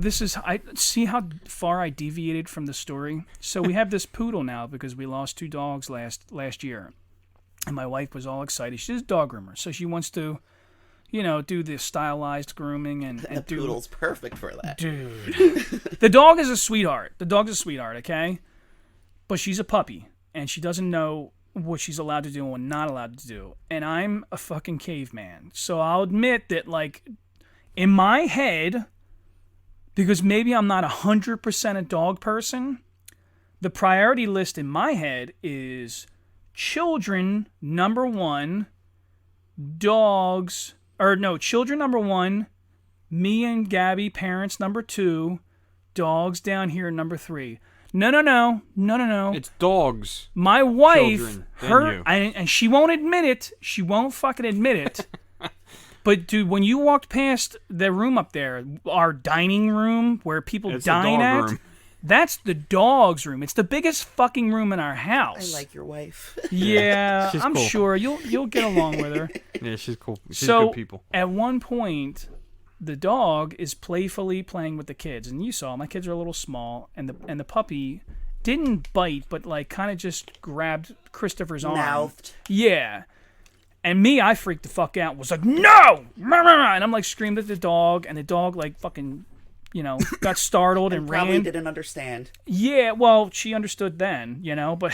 see how far I deviated from the story. So we have this poodle now because we lost 2 dogs last year, and my wife was all excited. She's a dog groomer, so she wants to, do the stylized grooming and
The poodle's perfect for that.
Dude, the dog is a sweetheart. Okay, but she's a puppy, and she doesn't know what she's allowed to do and what not allowed to do. And I'm a fucking caveman. So I'll admit that, like, in my head, because maybe I'm not 100% a dog person, the priority list in my head is children, number 1, children, number 1, me and Gabby, parents, number 2, dogs down here, number 3. No.
It's dogs.
My wife,
children,
and she won't admit it. She won't fucking admit it. But dude, when you walked past the room up there, our dining room where people dine at,
room.
That's the dog's room. It's the biggest fucking room in our house.
I like your wife.
Yeah, I'm
cool.
sure you'll get along with her.
Yeah, she's cool. She's
So
good people.
at one point, the dog is playfully playing with the kids, and you saw my kids are a little small, and the puppy didn't bite, but like kind of just grabbed Christopher's arm.
Mouthed.
Yeah. And me, I freaked the fuck out. Was like, no! And I'm like screamed at the dog, and the dog like fucking, got startled and
Probably
ran.
didn't understand.
Yeah, well, she understood then, but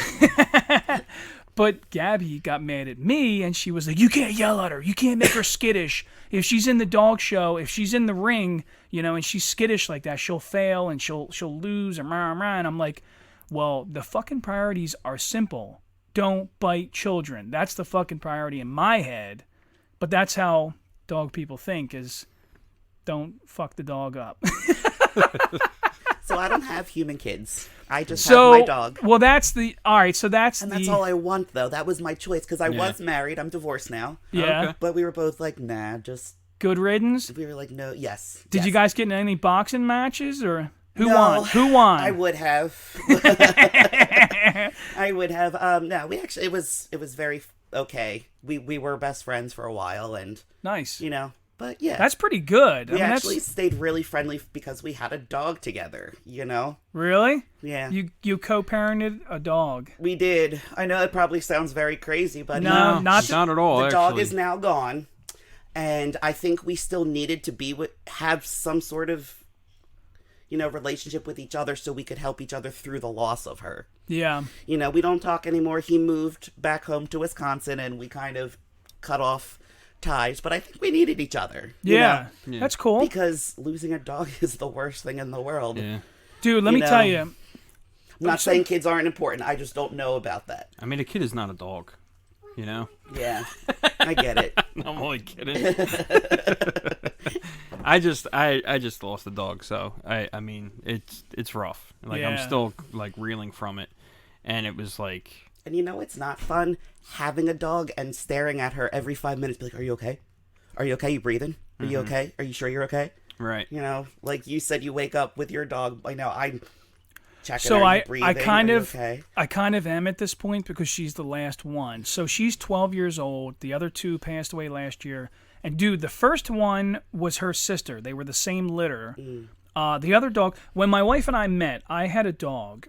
but Gabby got mad at me, and she was like, you can't yell at her. You can't make her skittish. If she's in the dog show, if she's in the ring, and she's skittish like that, she'll fail and she'll lose and rah, rah. And I'm like, well, the fucking priorities are simple. Don't bite children. That's the fucking priority in my head. But that's how dog people think is don't fuck the dog up.
So I don't have human kids. I just have my dog.
Well, that's all right. So that's
all I want, though. That was my choice because I was married. I'm divorced now.
Yeah.
Okay.
But we were both like, nah, just.
Good riddance.
We were like, no, yes.
Did you guys get in any boxing matches or who
No,
won? Who won?
I would have. I would have. No, we actually it was very okay. We were best friends for a while, and
nice.
But yeah,
that's pretty good.
We actually stayed really friendly because we had a dog together.
Really?
Yeah.
You co-parented a dog.
We did. I know it probably sounds very crazy, but
no, not
at all.
The dog is now gone, and I think we still needed to have some sort of relationship with each other so we could help each other through the loss of her.
Yeah.
We don't talk anymore. He moved back home to Wisconsin, and we kind of cut off ties, but I think we needed each other.
Yeah. That's cool.
Because losing a dog is the worst thing in the world.
Yeah.
Dude, let me tell you.
I'm not saying kids aren't important. I just don't know about that.
I mean, a kid is not a dog,
Yeah, I get it.
I'm only kidding. I just lost a dog, so I mean, it's rough. Like, I'm still like reeling from it, and it was like.
And it's not fun having a dog and staring at her every 5 minutes. Be like, are you okay? Are you okay? You breathing? Are you okay? Are you sure you're okay?
Right.
Like you said, you wake up with your dog. I know I'm checking.
So
are you breathing?
I kind of
okay?
I kind of am at this point because she's the last one. So she's 12 years old. The other 2 passed away last year. And dude, the first one was her sister. They were the same litter. The other dog. When my wife and I met, I had a dog.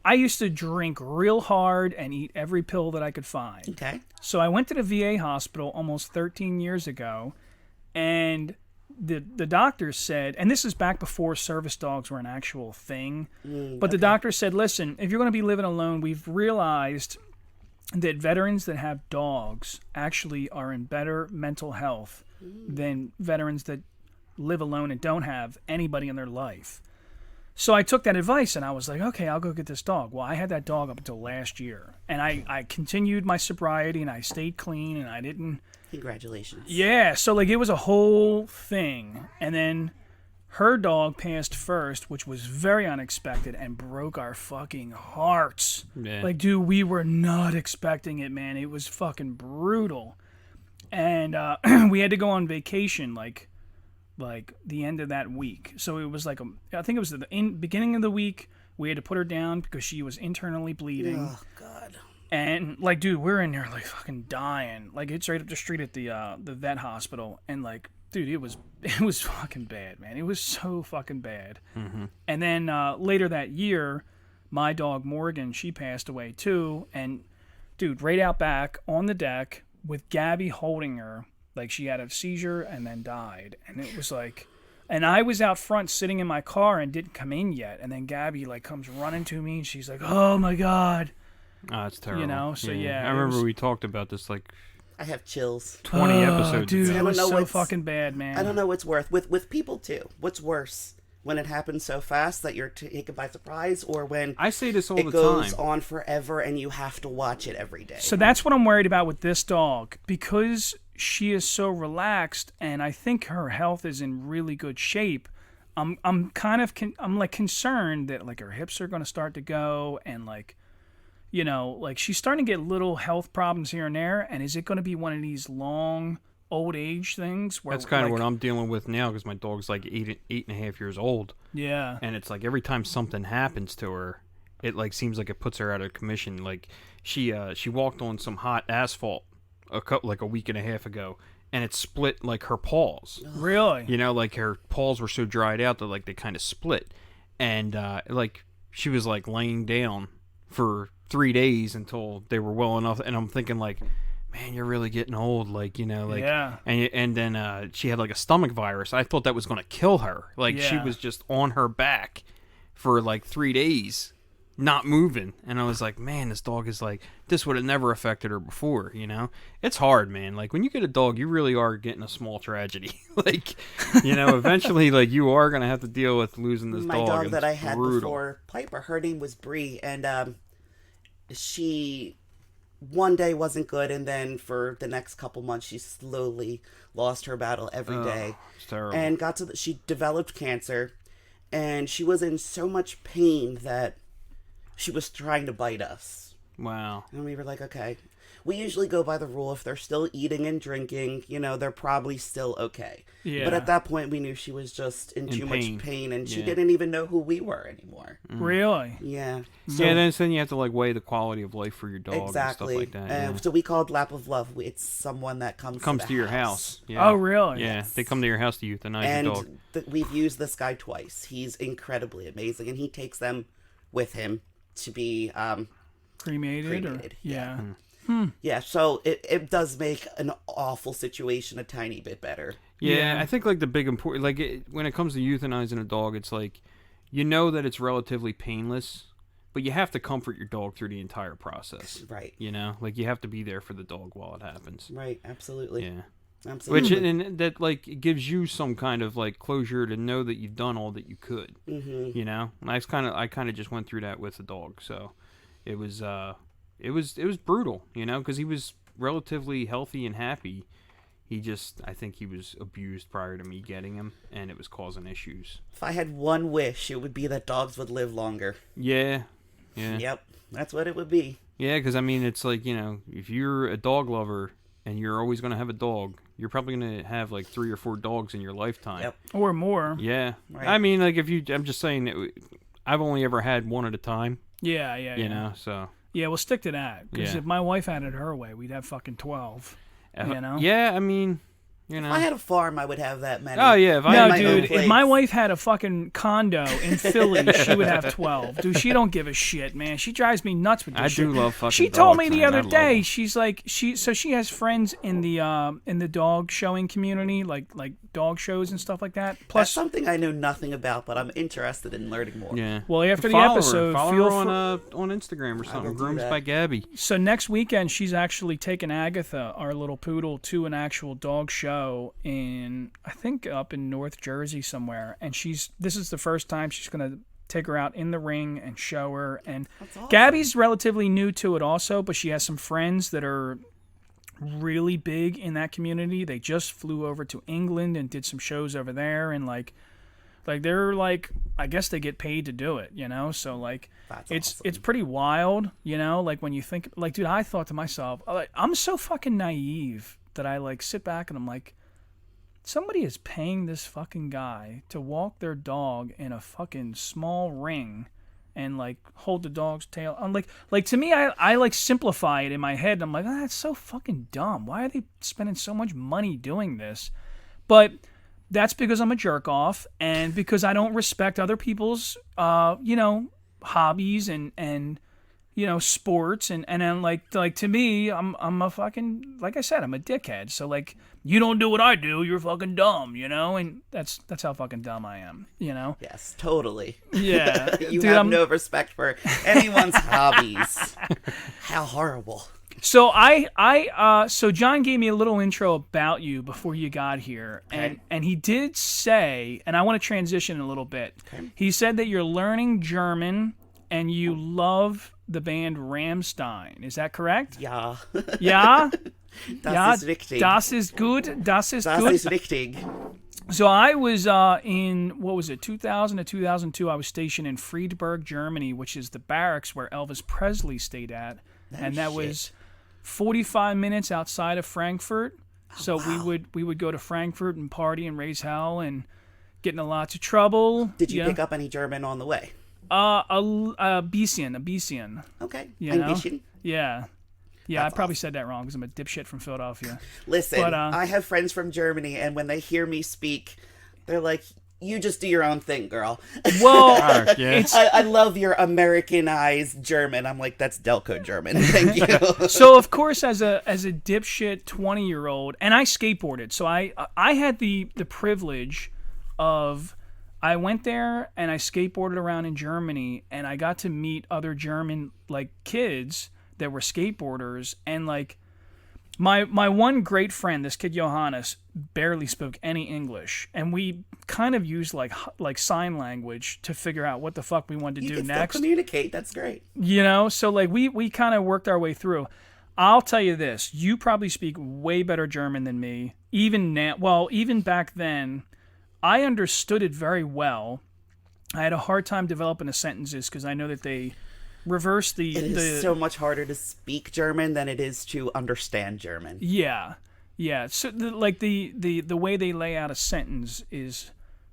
I used to drink real hard and eat every pill that I could find.
Okay.
So I went to the VA hospital almost 13 years ago, and the doctor said, and this is back before service dogs were an actual thing, but the doctor said, listen, if you're going to be living alone, we've realized that veterans that have dogs actually are in better mental health than veterans that live alone and don't have anybody in their life. So I took that advice and I was like, okay, I'll go get this dog. Well, I had that dog up until last year. And I continued my sobriety and I stayed clean and I didn't...
Congratulations.
Yeah, so like it was a whole thing. And then her dog passed first, which was very unexpected and broke our fucking hearts.
Yeah.
Like, dude, we were not expecting it, man. It was fucking brutal. And we had to go on vacation like the end of that week. So it was like I think it was the beginning of the week we had to put her down because she was internally bleeding.
Oh God.
And like, dude, we're in there like fucking dying. Like, it's right up the street at the vet hospital, and like, dude, it was fucking bad, man. It was so fucking bad.
Mm-hmm.
And then later that year, my dog Morgan, she passed away too. And dude, right out back on the deck with Gabby holding her, like she had a seizure and then died. And it was like, and I was out front sitting in my car and didn't come in yet. And then Gabby like comes running to me and she's like, "Oh my God."
Oh, it's terrible.
You know, so yeah.
I remember we talked about this like
I have chills.
20 episodes.
Dude,
ago.
it was so fucking bad, man.
I don't know what's worse. With people too. What's worse? When it happens so fast that you're taken by surprise, or when
I say this all the time.
It goes on forever and you have to watch it every day.
So that's what I'm worried about with this dog, because she is so relaxed and I think her health is in really good shape. I'm like concerned that like her hips are going to start to go, and like, you know, like she's starting to get little health problems here and there. And is it going to be one of these long old age things where
that's kind of
like,
what I'm dealing with now, because my dog's like 8.5 years old.
Yeah.
And it's like every time something happens to her, it like seems like it puts her out of commission. Like she walked on some hot asphalt like a week and a half ago, and it split like her paws.
Really?
You know, like her paws were so dried out that like they kind of split, and like she was like laying down for 3 days until they were well enough. And I'm thinking like, man, you're really getting old, like, you know, like,
yeah.
And then she had like a stomach virus. I thought that was going to kill her. Like she was just on her back for like 3 days, not moving. And I was like, man, this dog is like, this would have never affected her before, you know? It's hard, man. Like when you get a dog, you really are getting a small tragedy. Like, you know, eventually like you are going to have to deal with losing this dog.
My dog that I had
brutal.
before Piper, her name was Bree, and she one day wasn't good, and then for the next couple months she slowly lost her battle every day.
It's terrible.
And she developed cancer, and she was in so much pain that she was trying to bite us.
Wow.
And we were like, okay. We usually go by the rule, if they're still eating and drinking, you know, they're probably still okay.
Yeah.
But at that point, we knew she was just in too
pain.
much pain, and she
Yeah.
didn't even know who we were anymore.
Really?
Yeah.
Yeah, then you have to like weigh the quality of life for your dog
Exactly.
and stuff like that. Yeah.
So we called Lap of Love. It's someone that comes
to your house. Yeah.
Oh, really?
Yeah, they come to your house to euthanize
And
your dog.
we've used this guy twice. He's incredibly amazing, and he takes them with him to be
cremated.
Or,
yeah.
Yeah, so it does make an awful situation a tiny bit better.
Yeah, I think like the big important, like when it comes to euthanizing a dog, it's like, you know that it's relatively painless, but you have to comfort your dog through the entire process.
Right.
You know, like you have to be there for the dog while it happens.
Right, absolutely.
Yeah.
Absolutely.
Which, and that like it gives you some kind of like closure to know that you've done all that you could.
Mm-hmm.
You know, and I kind of just went through that with the dog, so it was brutal, you know, because he was relatively healthy and happy. I think he was abused prior to me getting him, and it was causing issues.
If I had one wish, it would be that dogs would live longer.
Yeah.
Yep, that's what it would be.
Yeah, because I mean, it's like, you know, if you're a dog lover and you're always going to have a dog, you're probably going to have like 3 or 4 dogs in your lifetime.
Yep.
Or more.
Yeah.
Right.
I mean, like I'm just saying that I've only ever had one at a time.
Yeah.
You know, so.
Yeah, we'll stick to that. Because
Yeah.
if my wife had it her way, we'd have fucking 12. You know?
Yeah, I mean, you know.
If I had a farm, I would have that many.
Oh, yeah.
No, dude, if my wife had a fucking condo in Philly, she would have 12. Dude, she don't give a shit, man. She drives me nuts with this
I
shit.
do love fucking
She told
dogs,
me the
man. I
other
love
day,
them.
she's like, she has friends in the dog showing community, like dog shows and stuff like that.
That's
Plus,
something I know nothing about, but I'm interested in learning more.
Yeah.
well, after the
Follow
episode,
her. Follow
feel
her
free.
on Instagram or
will
something.
do
Grooms
that.
by Gabby.
So next weekend, she's actually taking Agatha, our little poodle, to an actual dog show I think up in North Jersey somewhere. And this is the first time she's going to take her out in the ring and show her. And
That's awesome.
Gabby's relatively new to it also, but she has some friends that are really big in that community. They just flew over to England and did some shows over there. And like they're like, I guess they get paid to do it, you know? So like,
That's
it's
awesome.
pretty wild, you know? Like when you think, like, dude, I thought to myself, like, I'm so fucking naive that I like sit back and I'm like, somebody is paying this fucking guy to walk their dog in a fucking small ring and like hold the dog's tail. I'm like to me, I like simplify it in my head. I'm like, that's so fucking dumb. Why are they spending so much money doing this? But that's because I'm a jerk off, and because I don't respect other people's, hobbies and sports, and then like to me, I'm a fucking, like I said, I'm a dickhead. So like, you don't do what I do, you're fucking dumb, and that's how fucking dumb I am,
Yes, totally.
Yeah,
You have no respect for anyone's hobbies. How horrible.
So so John gave me a little intro about you before you got here, and he did say, and I want to transition a little bit. Okay. He said that you're learning German and you love the band Rammstein. Is that correct?
Yeah.
Yeah.
Das ist richtig.
Das ist gut. Das ist
Das
gut.
ist richtig.
So I was in, 2000 to 2002, I was stationed in Friedberg, Germany, which is the barracks where Elvis Presley stayed at. And that was 45 minutes outside of Frankfurt. So we would go to Frankfurt and party and raise hell and get in lots of trouble.
Did you pick up any German on the way?
A bisschen.
Okay.
Ein
bisschen?
Yeah. Yeah,
That's
I probably said that wrong because I'm a dipshit from Philadelphia.
Listen,
But,
I have friends from Germany, and when they hear me speak, they're like, you just do your own thing, girl.
Well,
I love your Americanized German. I'm like, that's Delco German. Thank you.
So, of course, as a dipshit 20-year-old, and I skateboarded, so I had the privilege of, I went there and I skateboarded around in Germany, and I got to meet other German like kids that were skateboarders, and like my one great friend, this kid Johannes, barely spoke any English, and we kind of used like sign language to figure out what the fuck we wanted to do
can
next.
Still communicate. That's great.
So like we kind of worked our way through. I'll tell you this: you probably speak way better German than me. Even now, well, even back then, I understood it very well. I had a hard time developing the sentences because I know that they reverse the.
It is so much harder to speak German than it is to understand German.
Yeah. So the way they lay out a sentence is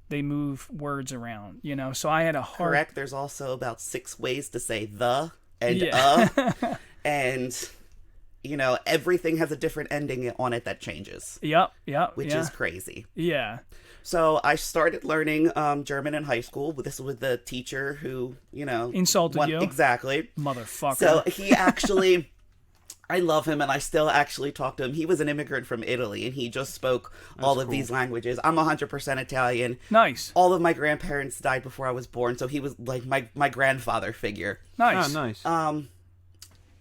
they move words around. So I had a hard.
Correct. There's also about 6 ways to say the and and everything has a different ending on it that changes.
Yep.
Which is crazy.
Yeah.
So I started learning German in high school. This was with the teacher who,
insulted you.
Exactly.
Motherfucker.
So he actually, I love him, and I still actually talk to him. He was an immigrant from Italy, and he just spoke all of these languages. I'm 100% Italian.
Nice.
All of my grandparents died before I was born, so he was like my grandfather figure.
Nice.
Oh, nice.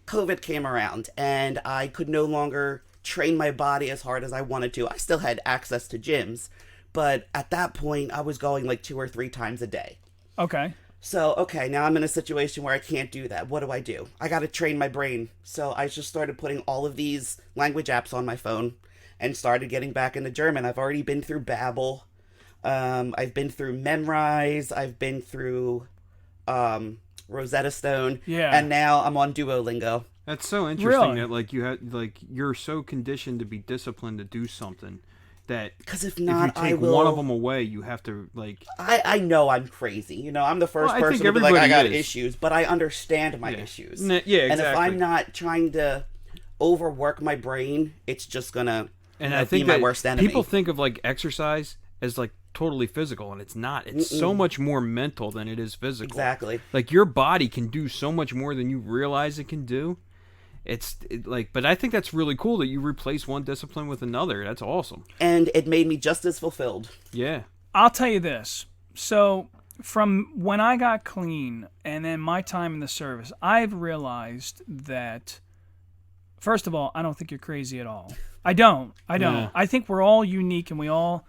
COVID came around, and I could no longer train my body as hard as I wanted to. I still had access to gyms, but at that point, I was going like 2 or 3 times a day.
Okay.
So, now I'm in a situation where I can't do that. What do? I got to train my brain. So I just started putting all of these language apps on my phone and started getting back into German. I've already been through Babbel. I've been through Memrise. I've been through Rosetta Stone.
Yeah.
And now I'm on Duolingo.
That's so interesting that like you're so conditioned to be disciplined to do something that
because if not,
if you take one of them away, you have to like.
I know I'm crazy. I'm the first person to be like, I got issues, but I understand my issues.
Yeah, exactly.
And if I'm not trying to overwork my brain, it's just gonna
I think
be my worst enemy.
People think of like exercise as like totally physical, and it's not. It's so much more mental than it is physical.
Exactly.
Like your body can do so much more than you realize it can do. But I think that's really cool that you replace one discipline with another. That's awesome.
And it made me just as fulfilled.
Yeah.
I'll tell you this. So from when I got clean and then my time in the service, I've realized that, first of all, I don't think you're crazy at all. I don't.
Yeah.
I think we're all unique and we all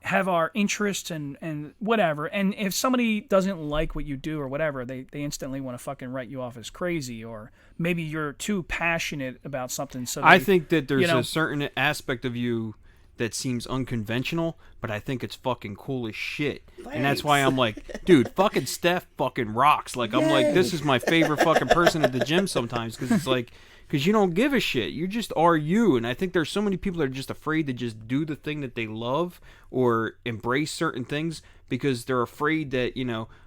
have our interests and whatever. And if somebody doesn't like what you do or whatever, they instantly want to fucking write you off as crazy, or maybe you're too passionate about something. So
I think that there's a certain aspect of you that seems unconventional, but I think it's fucking cool as shit.
Thanks.
And that's why I'm like, dude, fucking Steph fucking rocks. Like, I'm like, this is my favorite fucking person at the gym sometimes, because because you don't give a shit. You just are you. And I think there's so many people that are just afraid to just do the thing that they love or embrace certain things because they're afraid that,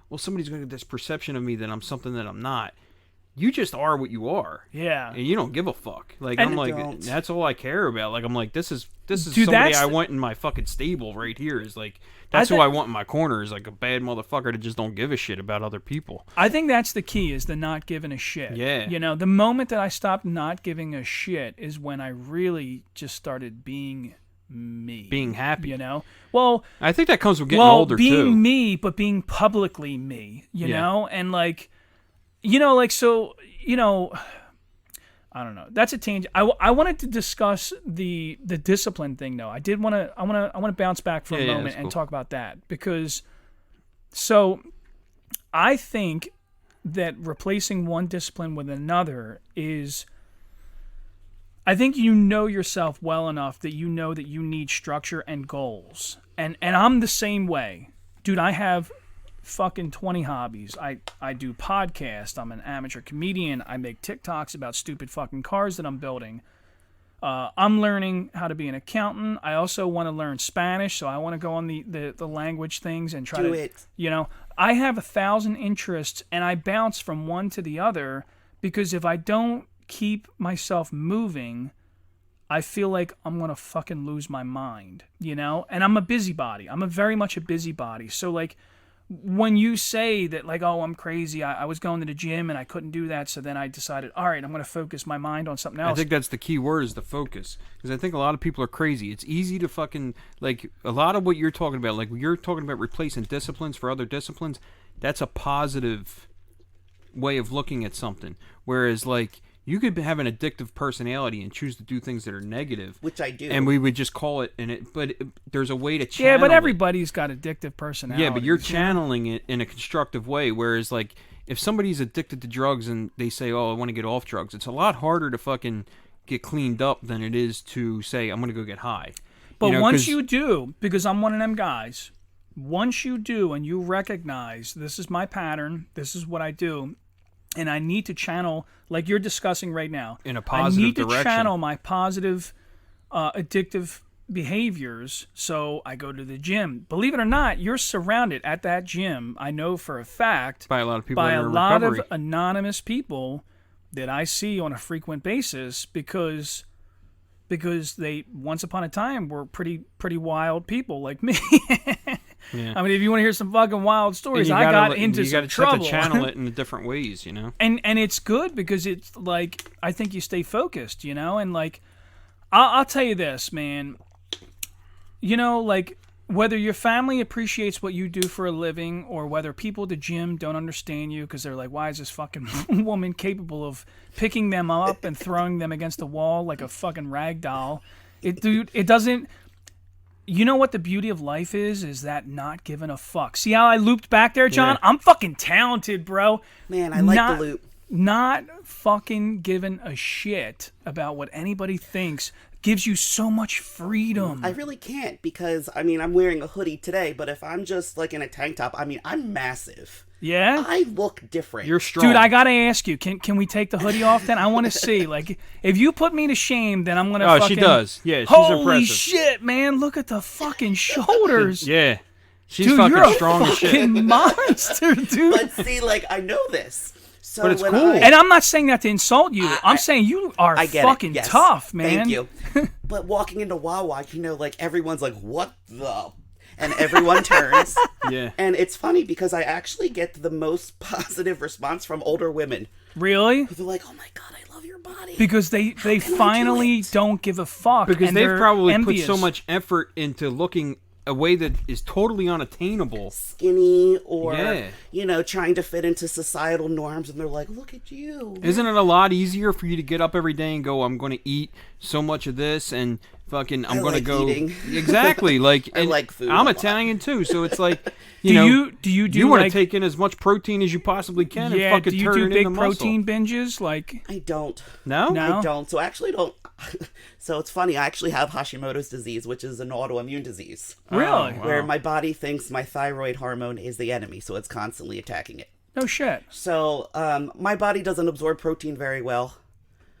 well, somebody's going to get this perception of me that I'm something that I'm not. You just are what you are.
Yeah.
And you don't give a fuck. Like,
And
I'm like,
don't.
that's all I care about. Like, I'm like, this is
Dude,
somebody
that's
I
the-
want in my fucking stable right here. Is like, that's who I want in my corner, is like a bad motherfucker that just don't give a shit about other people.
I think that's the key, is the not giving a shit.
Yeah.
The moment that I stopped not giving a shit is when I really just started being me.
Being happy.
Well,
I think that comes with getting older,
being
too.
me, but being publicly me, know? And like, I don't know. That's a tangent. I wanted to discuss the discipline thing though. I want to bounce back for a moment and talk about that, because I think that replacing one discipline with another is, I think you know yourself well enough that you know that you need structure and goals. And I'm the same way. Dude, I have fucking 20 hobbies. I do podcasts. I'm an amateur comedian. I make TikToks about stupid fucking cars that I'm building. I'm learning how to be an accountant. I also want to learn Spanish, so I want to go on the language things and try
Do
to
it.
I have 1,000 interests, and I bounce from one to the other, because if I don't keep myself moving, I feel like I'm going to fucking lose my mind, and I'm a busybody. I'm very much a busybody. So like, when you say that, like, oh, I'm crazy, I was going to the gym and I couldn't do that, so then I decided, all right, I'm going to focus my mind on something else.
I think that's the key word, is the focus. Because I think a lot of people are crazy. It's easy to fucking, like, a lot of what you're talking about, like, you're talking about replacing disciplines for other disciplines, that's a positive way of looking at something. Whereas, like, you could have an addictive personality and choose to do things that are negative,
Which I do.
and we would just call it. There's a way to channel.
Yeah, but
it.
everybody's got addictive personalities.
Yeah, but you're channeling it in a constructive way. Whereas, like, if somebody's addicted to drugs and they say, "Oh, I want to get off drugs," it's a lot harder to fucking get cleaned up than it is to say, "I'm going to go get high."
But once you do, because I'm one of them guys, once you do and you recognize, this is my pattern, this is what I do, and I need to channel, like you're discussing right now,
in a positive
I need
direction.
to channel my positive, addictive behaviors. So I go to the gym. Believe it or not, you're surrounded at that gym, I know for a fact,
by a lot of people
by
that
a
are in
lot
recovery.
of anonymous people that I see on a frequent basis, because they once upon a time were pretty wild people like me.
Yeah.
I mean, if you want to hear some fucking wild stories,
you
I
gotta,
got into
you
some
gotta
trouble.
have to channel it in different ways,
And it's good, because it's like, I think you stay focused, and like, I'll tell you this, man. Like, whether your family appreciates what you do for a living, or whether people at the gym don't understand you because they're like, why is this fucking woman capable of picking them up and throwing them against the wall like a fucking rag doll? It doesn't. You know what the beauty of life is that not giving a fuck. See how I looped back there, John?
Yeah.
I'm fucking talented, bro.
Man, I like the loop.
Not fucking giving a shit about what anybody thinks gives you so much freedom.
I really can't, because, I mean, I'm wearing a hoodie today, but if I'm just, like, in a tank top, I mean, I'm massive.
Yeah?
I look different.
You're strong.
Dude, I gotta ask you, can we take the hoodie off then? I want to see. Like, if you put me to shame, then I'm gonna
Oh,
fucking...
she does. Yeah, she's
Holy
impressive.
shit, man. Look at the fucking shoulders.
Yeah. She's
Dude,
fucking
you're a
strong as shit.
fucking monster, dude.
But see, like, I know this. So
But it's
when
cool.
And I'm not saying that to insult you. I'm saying you are
I get
fucking
it. Yes.
tough, man.
Thank you. But walking into Wawa, like, everyone's like, what the... And everyone turns.
Yeah.
And it's funny, because I actually get the most positive response from older women.
Really?
They're like, oh my God, I love your body.
Because they finally don't give a fuck.
Because
and
they've
they're
probably
envious.
put so much effort into looking a way that is totally unattainable.
Skinny, or,
Yeah.
trying to fit into societal norms. And they're like, look at you.
Isn't it a lot easier for you to get up every day and go, I'm going to eat so much of this and fucking I'm going to
like
go
eating.
Exactly. Like,
I
and
like food
I'm
a lot.
Italian too, so it's like
Do you
you want to
like,
take in as much protein as you possibly can
yeah,
and fucking
do you
turn
do
it
big
into muscle.
protein binges? Like,
I don't.
No?
No?
I don't. So I actually don't. So it's funny. I actually have Hashimoto's disease, which is an autoimmune disease.
really?
wow.
Where my body thinks my thyroid hormone is the enemy, so it's constantly attacking it.
No shit.
So my body doesn't absorb protein very well.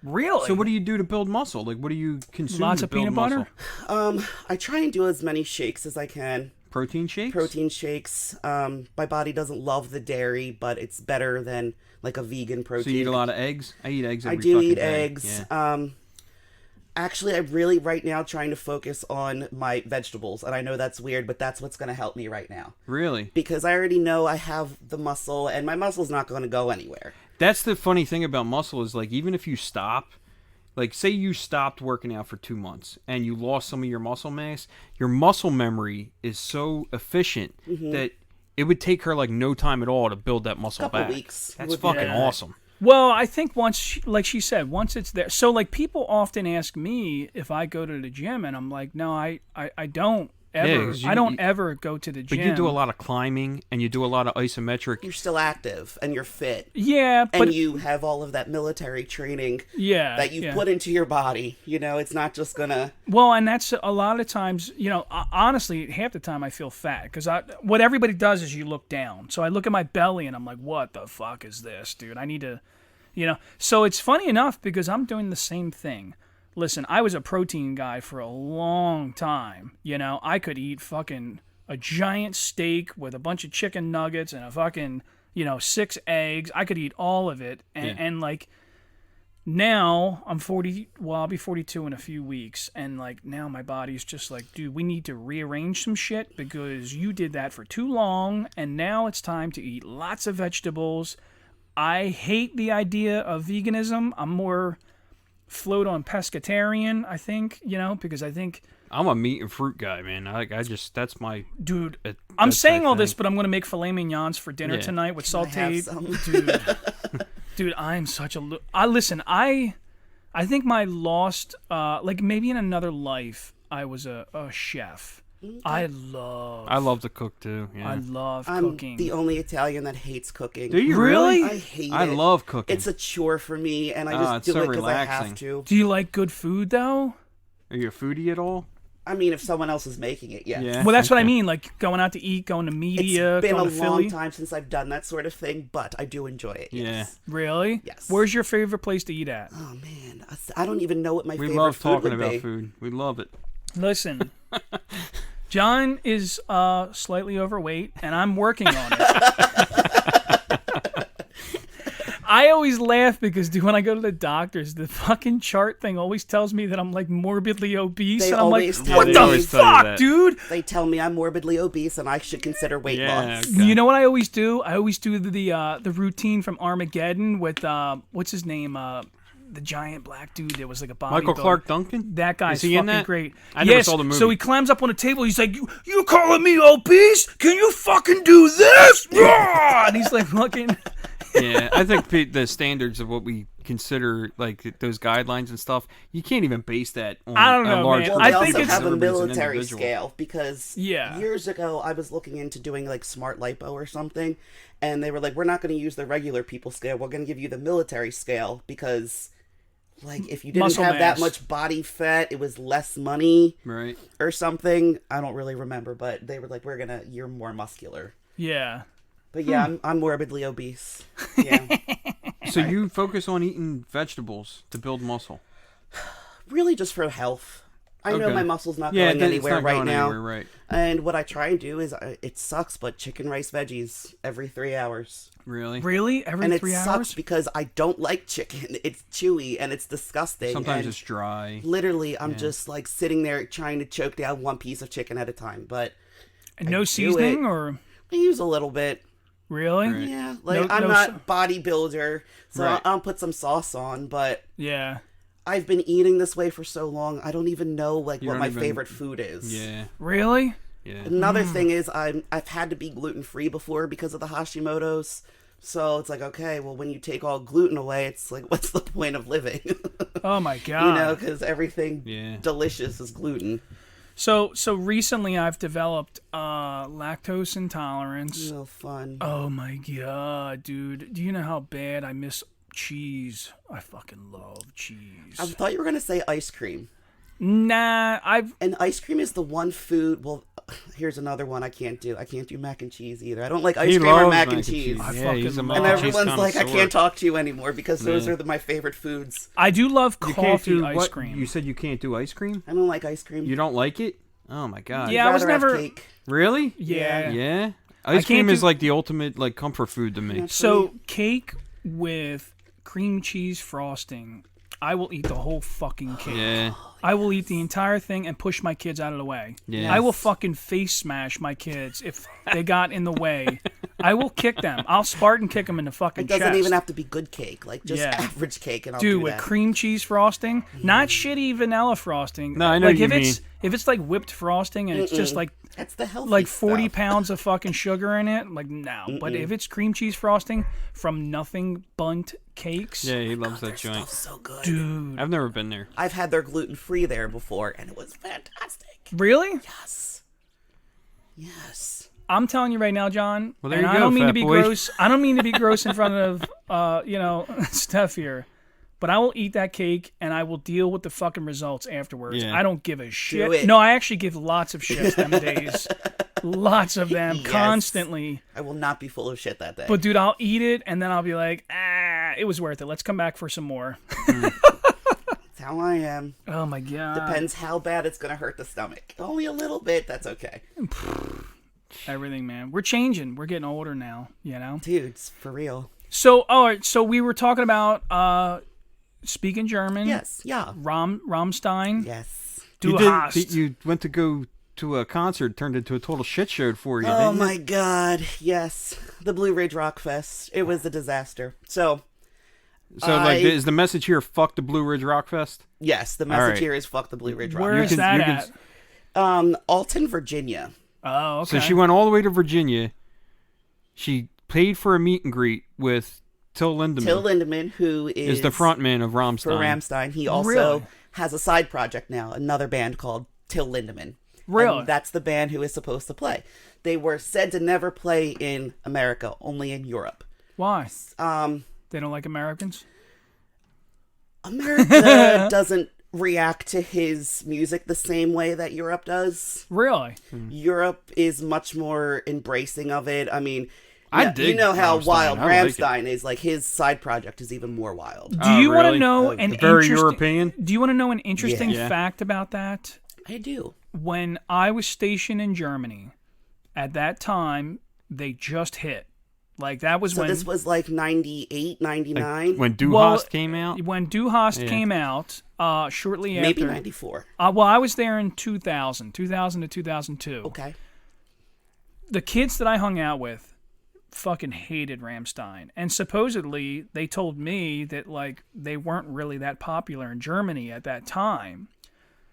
Really?
So what do you do to build muscle? Like, what do you consume
Lots
to
of
build
peanut
muscle?
butter?
I try and do as many shakes as I can.
Protein shakes?
Protein shakes. My body doesn't love the dairy, but it's better than like a vegan protein.
So you eat a lot of eggs? I eat eggs every
I do
fucking
eat
day.
eggs.
Yeah.
Actually, I'm really right now trying to focus on my vegetables, and I know that's weird, but that's what's going to help me right now.
Really?
Because I already know I have the muscle, and my muscle's not going to go anywhere.
That's the funny thing about muscle is, like, even if you stop, like, say you stopped working out for 2 months and you lost some of your muscle mass, your muscle memory is so efficient that it would take her, like, no time at all to build that muscle
Couple
back.
weeks
That's
would be
fucking
good.
awesome.
Well, I think once, like she said, once it's there. So, like, people often ask me if I go to the gym, and I'm like, no, I don't ever.
'cause
I don't ever go to the gym.
But you do a lot of climbing and you do a lot of isometric.
You're still active, and you're fit.
Yeah, but
And you have all of that military training that you've
yeah.
put into your body. You know, it's not just going to...
Well, and that's a lot of times, you know, honestly, half the time I feel fat because what everybody does is you look down. So I look at my belly and I'm like, what the fuck is this, dude? I need to, you know. So it's funny enough because I'm doing the same thing. Listen, I was a protein guy for a long time. You know, I could eat fucking a giant steak with a bunch of chicken nuggets and a fucking, 6 eggs. I could eat all of it. And like, now I'm 40, well, I'll be 42 in a few weeks. And like, now my body's just like, dude, we need to rearrange some shit because you did that for too long. And now it's time to eat lots of vegetables. I hate the idea of veganism. I'm more float on pescatarian, I think, because I think...
I'm a meat and fruit guy, man. That's my...
Dude,
I'm
I'm saying all this, but I'm going to make filet mignons for dinner
Yeah.
tonight with
Can I have
sauteed.
some?
Dude, I'm such a... Listen, I think my lost... like, maybe in another life, I was a chef. I
love to cook, too. Yeah.
I love
I'm
cooking.
the only Italian that hates cooking.
Do you
Really?
I hate it.
I love cooking.
It's a chore for me, and I
it's
just do
so
it because I
relaxing.
have to.
Do you like good food, though?
Are you a foodie at all?
I mean, if someone else is making it, yes.
Yeah.
Well, that's what I
Okay.
mean. Like, going out to eat, going to media,
It's been a
going to
long
Philly.
time since I've done that sort of thing, but I do enjoy it. Yes.
Really?
Yes.
Where's your favorite place to eat at?
Oh man, I don't even know what my
We
favorite
love
food
talking
would
about
be.
food. We love it.
Listen, John is slightly overweight, and I'm working on it. I always laugh because, dude, when I go to the doctors, the fucking chart thing always tells me that I'm like morbidly obese,
They
and I'm like,
always tell
what
me-
the
They
always tell you
fuck,
that.
dude?
They tell me I'm morbidly obese and I should consider weight
Yeah,
loss.
okay.
You know what I always do? I always do the routine from Armageddon with what's his name? The giant black dude that was like a bodybuilder.
Michael Clark Duncan?
That guy's
Is he in
fucking
that?
great.
I never
yes,
saw the movie.
so he climbs up on a table. He's like, "You calling me obese? Can you fucking do this?" And he's like, fucking.
Yeah, I think the standards of what we consider, like, those guidelines and stuff, you can't even base that on
I don't know,
a large
man.
Well,
I
they
think
also
it's-
have a
everybody's an
military
individual.
scale because
Yeah.
years ago I was looking into doing like smart lipo or something, and they were like, "We're not going to use the regular people scale. We're going to give you the military scale because, like, if you didn't
Muscle
have
mass.
that much body fat, it was less money
Right.
or something." I don't really remember, but they were like, "You're more muscular."
Yeah.
But yeah, I'm morbidly obese. Yeah,
So you focus on eating vegetables to build muscle.
really just for health. I know
Okay.
my muscle's not
Yeah,
going
then it's
anywhere
not
right
going
now.
anywhere, right.
And what I try and do is, it sucks, but chicken, rice, veggies every 3 hours.
Really?
Really? Every
And it
3
sucks
hours?
because I don't like chicken. It's chewy and it's disgusting.
Sometimes
and
it's dry.
literally, I'm just like sitting there trying to choke down one piece of chicken at a time. But
And no
do
seasoning
it.
or
I use a little bit.
really?
Right.
Yeah, like
No-
I'm
no
not bodybuilder, so
Right.
I'll put some sauce on. But
Yeah.
I've been eating this way for so long, I don't even know like
You
what
don't
my
even-
favorite food is.
Yeah.
Really?
Yeah.
Another thing is I've had to be gluten free before because of the Hashimoto's. So it's like, okay, well, when you take all gluten away, it's like, what's the point of living?
Oh my
You
god.
know, because everything
Yeah.
delicious is gluten.
So recently I've developed lactose intolerance.
Real fun.
Oh my god, dude. Do you know how bad I miss cheese? I fucking love cheese.
I thought you were gonna say ice cream.
Nah,
And ice cream is the one food. Well, here's another one I can't do. I can't do mac and cheese either. I don't like ice
He
cream or
loves
mac and cheese.
I
Yeah, he's a
fucking
mac
And
love-
cheese
everyone's like, I
connoisseur.
can't talk to you anymore because those are my favorite foods.
I do love
You can't
coffee
do
ice
what?
cream.
You said you can't do ice cream?
I don't like ice cream.
You don't like it? Oh my god.
Yeah, I was
Rather have
never.
cake.
Really?
Yeah.
Yeah. Ice
can't
cream is
do-
like the ultimate like comfort food to me.
So cake with cream cheese frosting, I will eat the whole fucking cake.
Yeah.
I will eat the entire thing and push my kids out of the way.
Yes.
I will fucking face smash my kids if they got in the way. I will kick them. I'll Spartan kick them in the fucking
It doesn't
chest.
even have to be good cake, like just
Yeah.
average cake, and I'll
Dude,
do
with
that.
cream cheese frosting, not shitty vanilla frosting.
No, I know
like
what
if
you
if it's like whipped frosting and it's just like
That's the healthy
like 40
stuff.
pounds of fucking sugar in it, like no. But if it's cream cheese frosting from Nothing Bundt Cakes,
Yeah, he loves that
Their
joint.
stuff's so good.
dude,
I've never been there.
I've had their gluten-free there before, and it was fantastic.
really?
Yes. Yes.
I'm telling you right now, John.
Well, there
and
you
I
go,
don't mean to
fat
be
boy.
gross. I don't mean to be gross in front of Steph here. But I will eat that cake and I will deal with the fucking results afterwards.
Yeah.
I don't give a shit.
it.
No, I actually give lots of shits them days. Lots of them,
Yes.
constantly.
I will not be full of shit that day.
But dude, I'll eat it and then I'll be like, it was worth it. Let's come back for some more.
That's how I am.
Oh my god.
Depends how bad it's going to hurt the stomach. Only a little bit, that's okay.
Everything, man. We're changing. We're getting older now, you know?
Dudes, for real.
So, all right. So we were talking about speaking German.
Yes, yeah.
Rammstein.
Yes.
Du
You,
hast.
you went to go to a concert, turned into a total shit show for you.
Oh
didn't you?
my god, yes. The Blue Ridge Rock Fest. It was a disaster. So,
So like, is the message here? Fuck the Blue Ridge Rock Fest.
yes, the
All
message
right.
here is fuck the Blue Ridge Rock
Where
Fest.
is that
you
at?
Alton, Virginia.
Oh, okay.
So she went all the way to Virginia. She paid for a meet and greet with Till Lindemann.
Till Lindemann, who is
the frontman of Rammstein.
for Rammstein. He also
Really?
has a side project now, another band called Till Lindemann.
Really?
And that's the band who is supposed to play. They were said to never play in America, only in Europe.
Why?
Um,
They don't like Americans?
America doesn't react to his music the same way that Europe does.
Really?
Europe is much more embracing of it. I mean,
I
yeah,
dig
you know how
Rammstein.
wild
I like it.
Rammstein is. Like his side project is even more wild.
Do you want to
really?
know
Oh,
an
Very
interesting,
European.
Do you want to know an interesting
Yeah.
fact about that?
I do.
When I was stationed in Germany, at that time, they just hit. Like, that was
So
when...
this was like 98, 99,
When Du
Well,
Hast came out.
When Du Hast
Yeah.
came out, shortly
maybe
after...
94.
Well, I was there in 2000 to 2002.
Okay.
The kids that I hung out with fucking hated Rammstein. And supposedly, they told me that, like, they weren't really that popular in Germany at that time.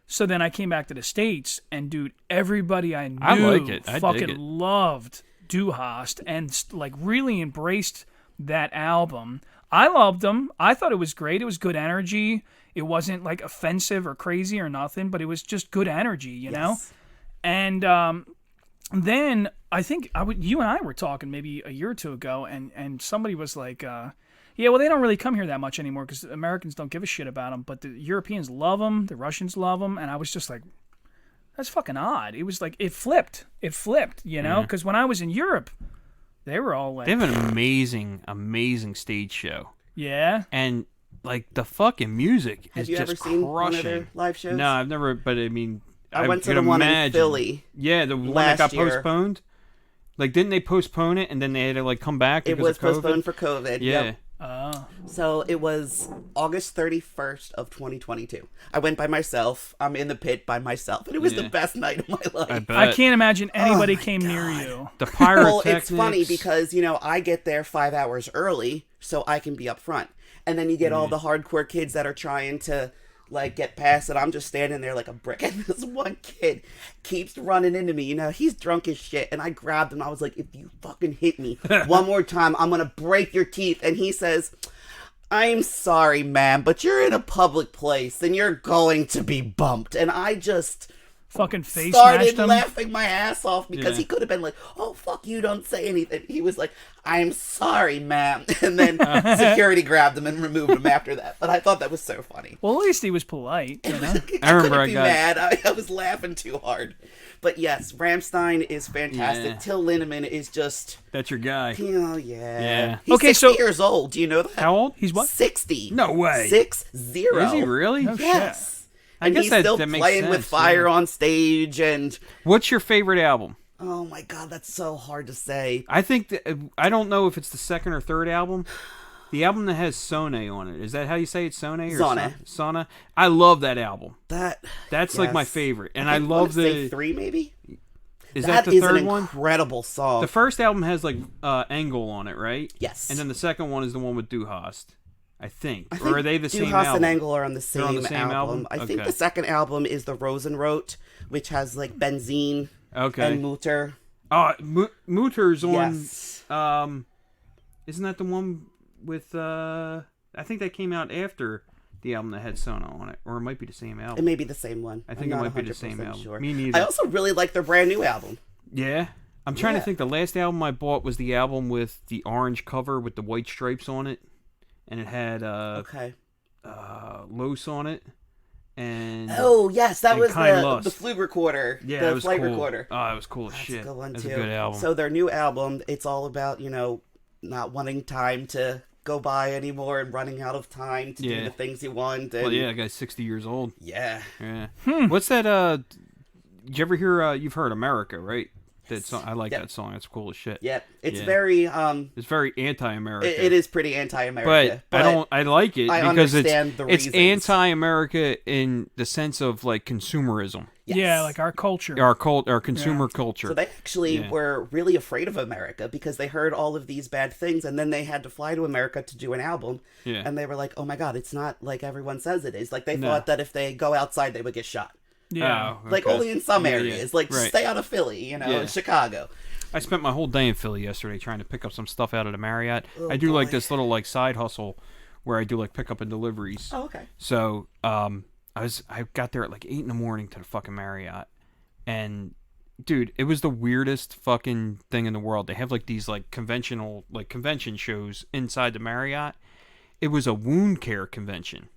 So then I came back to the States, and, dude, everybody I knew
I like it. I dig
fucking
it.
loved Du Hast and, like, really embraced that album. I loved them. I thought it was great. It was good energy. It wasn't, like, offensive or crazy or nothing, but it was just good energy, you know? And then I think you and I were talking maybe a year or two ago, and somebody was like, yeah, well, they don't really come here that much anymore because Americans don't give a shit about them, but the Europeans love them, the Russians love them, and I was just like, that's fucking odd. It was like, it flipped, you know? Because when I was in Europe, they were all like...
They have an amazing stage show.
Yeah?
And, like, the fucking music
Have
is
you
just
ever seen one of
crushing.
their live shows?
No, I've never, but I mean...
I went to
could
the one in
imagine.
Philly
Yeah, the one that
last
got
year.
postponed. Like, didn't they postpone it and then they had to, like, come back
It
because
was
of COVID?
postponed for COVID.
Yeah.
Yep.
Oh.
So it was August 31st of 2022. I went by myself. I'm in the pit by myself. And it was
Yeah.
the best night of my life.
I bet.
I can't imagine anybody
my
came near
God.
you.
The pyrotechnics.
Well, it's funny because, you know, I get there 5 hours early so I can be up front. And then you get all the hardcore kids that are trying to, like, get past it. I'm just standing there like a brick. And this one kid keeps running into me. You know, he's drunk as shit. And I grabbed him. I was like, if you fucking hit me one more time, I'm going to break your teeth. And he says, I'm sorry, ma'am, but you're in a public place and you're going to be bumped. And I just
fucking face mashed
started
him.
laughing my ass off because
Yeah.
he could have been like, "Oh fuck you, don't say anything." He was like, "I'm sorry, ma'am," and then security grabbed him and removed him after that. But I thought that was so funny.
Well, at least he was polite. You know?
I remember
couldn't be mad. I was laughing too hard. But yes, Ramstein is fantastic.
Yeah.
Till Lindemann is just,
That's your guy.
oh yeah.
Yeah.
He's
Okay,
60
so-
years old. Do you know that?
How old?
He's what?
60.
No way.
60.
Is he really?
No shit.
Yes.
I
And
guess
he's
that-
still
that makes
playing with
sense,
fire
yeah.
on stage, and
What's your favorite album?
oh my god, that's so hard to say.
I think I don't know if it's the second or third album. The album that has Sone on it. Is that how you say it? Sone or
Sone.
Sone? I love that album. That's like my
yes.
favorite. And
I
I
think
love
wanna say
the
3 maybe.
Is that the
is
third
an
one?
incredible song.
The first album has like Engel on it, right?
Yes.
And then the second one is the one with Du Hast, I think.
I think
Or are they the same
Du Hast
album?
and Engel are on the
They're
same,
on the same album?
I think
Okay.
the second album is the Rosenrot, which has like Benzene
Okay.
and Mutter.
Oh, Mutter's on.
Yes.
Isn't that the one with? I think that came out after the album that had Sono on it, or it might be the same album.
It may be the same one.
I think
I'm
it
not
might be the same
100%
album.
Sure.
Me neither.
I also really like their brand new album.
Yeah, I'm trying to
Yeah.
think. The last album I bought was the album with the orange cover with the white stripes on it, and it had Los on it. And
Oh yes, that
and
was
Kind
the
Lust.
flute recorder,
Yeah,
the
it was
flight
cool.
recorder.
Oh, it was cool as
That's
shit.
a good one
That's
too.
a good album.
So their new album, it's all about not wanting time to go by anymore and running out of time to do
Yeah.
the things you want. And
well, yeah, that guy's 60 years old.
yeah.
Yeah. What's that? Did you ever hear? You've heard America, right? That song. I like
Yep.
that song. It's cool as shit.
Yep. It's
Yeah.
very
It's very anti-America.
it is pretty anti-America.
But I don't. I like it
I
because
understand the
it's
reasons.
anti-America in the sense of like consumerism,
Yes.
Yeah, like our culture.
our consumer culture.
So they actually
Yeah.
were really afraid of America because they heard all of these bad things, and then they had to fly to America to do an album.
Yeah.
And they were like, "Oh my God, it's not like everyone says it is." Like they
No.
thought that if they go outside, they would get shot.
Yeah.
Oh,
Like
okay.
only in some
Yeah, yeah.
areas. Like
Right.
stay out of Philly,
Yeah.
Chicago.
I spent my whole day in Philly yesterday trying to pick up some stuff out of the Marriott.
Oh,
I do like
boy.
this little like side hustle where I do like pickup and deliveries.
Oh, okay.
So I got there at like 8 a.m. to the fucking Marriott, and dude, it was the weirdest fucking thing in the world. They have like these like convention shows inside the Marriott. It was a wound care convention.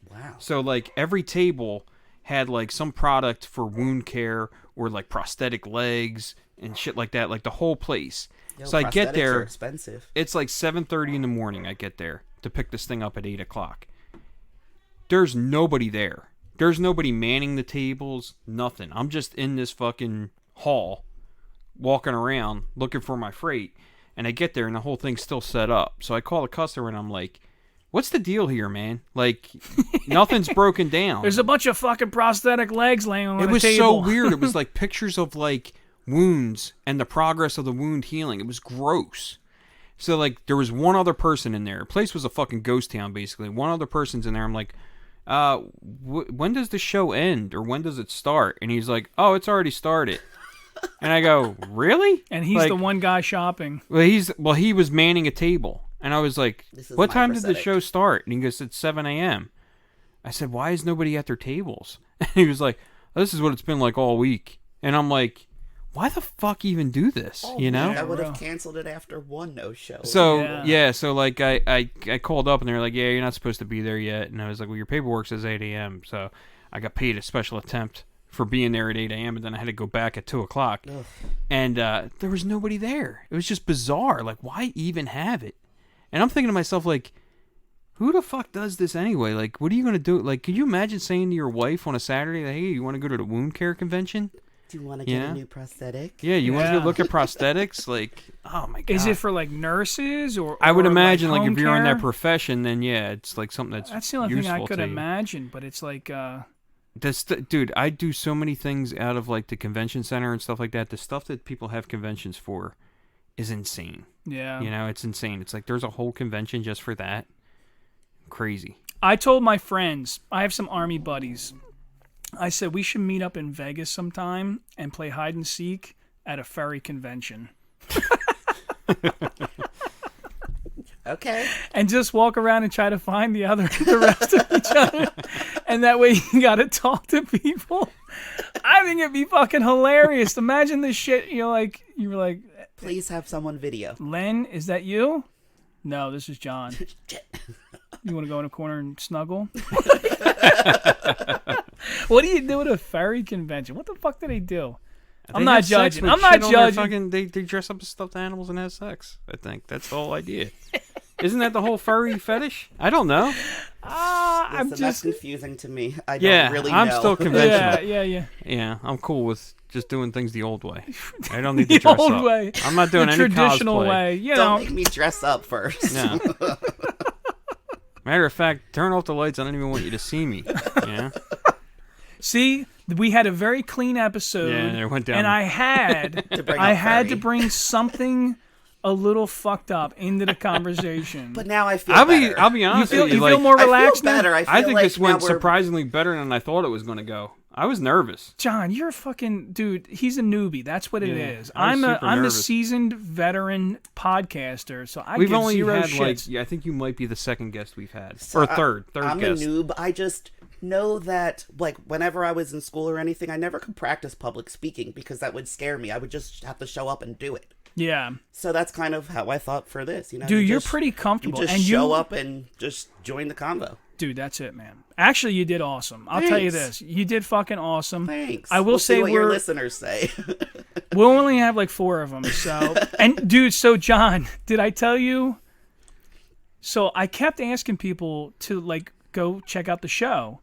Wow.
So like every table had like some product for wound care or like prosthetic legs and shit like that, like the whole place.
Yo,
So I get
prosthetics are
there.
expensive.
It's like 7:30 in the morning. I get there to pick this thing up at 8 o'clock. There's nobody there. There's nobody manning the tables. Nothing. I'm just in this fucking hall, walking around looking for my freight. And I get there and the whole thing's still set up. So I call the customer and I'm like, "What's the deal here, man? Like, nothing's broken down."
There's a bunch of fucking prosthetic legs laying on
It
the
was
table.
so weird. It was like pictures of like wounds and the progress of the wound healing. It was gross. So like there was one other person in there. The place was a fucking ghost town basically. One other person's in there. I'm like, when does the show end or when does it start? And he's like, "Oh, it's already started." And I go, "Really?"
And he's
Like,
the one guy shopping.
well, he was manning a table. And I was like,
This is
"What
my
time did the
prosthetic."
show start?" And he goes, "It's 7 a.m." I said, "Why is nobody at their tables?" And he was like, "This is what it's been like all week." And I'm like, "Why the fuck even do this?" You know?
I would have
real.
canceled it after one no-show.
So so like I called up and they were like, "Yeah, you're not supposed to be there yet." And I was like, "Well, your paperwork says 8 a.m." So I got paid a special attempt for being there at 8 a.m. and then I had to go back at 2 o'clock. And there was nobody there. It was just bizarre. Like, why even have it? And I'm thinking to myself, like, who the fuck does this anyway? Like, what are you going to do? Like, could you imagine saying to your wife on a Saturday, "Hey, you want to go to the wound care convention?
Do you want to get
Yeah.
a new prosthetic?
Yeah, you want to
Yeah.
go look at prosthetics?" Like, oh my God.
Is it for like nurses or?
I would
or,
imagine, like,
home
if you're in
care?
that profession, then yeah, it's like something that's
the only thing I
useful
could
to you.
imagine. But it's like,
Dude, I do so many things out of like the convention center and stuff like that. The stuff that people have conventions for is insane.
yeah.
You know, it's insane. It's like there's a whole convention just for that. Crazy.
I told my friends, I have some army buddies. I said we should meet up in Vegas sometime and play hide and seek at a ferry convention.
Okay.
And just walk around and try to find the rest of each other. And that way you got to talk to people. I I think it'd be fucking hilarious. Imagine this shit. You were like,
Please have someone video.
Len, is that you? No, this is John. You want to go in a corner and snuggle? What do you do at a furry convention? What the fuck do they do? I'm not judging. I'm not judging.
They dress up as stuffed animals and have sex. I think that's the whole idea. Isn't that the whole furry fetish? I don't know.
I'm
Listen,
just
that's confusing to me. I don't really know.
I'm still conventional.
Yeah.
Yeah, I'm cool with just doing things the old way. I don't need
The
to dress
old
up.
way.
I'm not doing
the
any
traditional
cosplay.
way. You
Don't
know.
make me dress up first.
No. Matter of fact, turn off the lights. I don't even want you to see me. Yeah.
See, we had a very clean episode.
Yeah, it went down.
And I had to bring something a little fucked up into the conversation.
But now I feel
I'll
better.
be honest with you.
You feel more
I
relaxed
feel
now?
better. I
think
like
this went
now we're-
surprisingly better than I thought it was going to go. I was nervous.
John, you're a fucking dude. He's a newbie. That's what it is.
I was super
I'm a
nervous.
seasoned veteran podcaster, so I
We've
give
only
zero
had
shits.
I think you might be the second guest we've had,
So
or third
I'm
guest.
a noob. I just know that, like, whenever I was in school or anything, I never could practice public speaking because that would scare me. I would just have to show up and do it.
Yeah,
So that's kind of how I thought for this. You know,
dude,
you
you're
just-
pretty
You
comfortable,
just
and
show up and just join the convo.
dude. That's it, man. Actually, you did awesome. I'll tell you
Thanks.
this: you did fucking awesome.
Thanks.
I will
We'll
say
see what your
we're
listeners say.
we'll only have like 4 of them. So, and dude, so John, did I tell you? So I kept asking people to like go check out the show,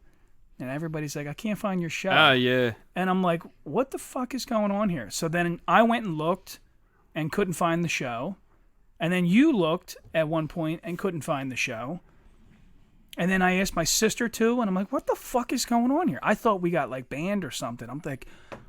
and everybody's like, "I can't find your show."
Yeah.
And I'm like, what the fuck is going on here? So then I went and looked and couldn't find the show. And then you looked at one point and couldn't find the show. And then I asked my sister too, and I'm like, what the fuck is going on here? I thought we got like banned or something. I'm like,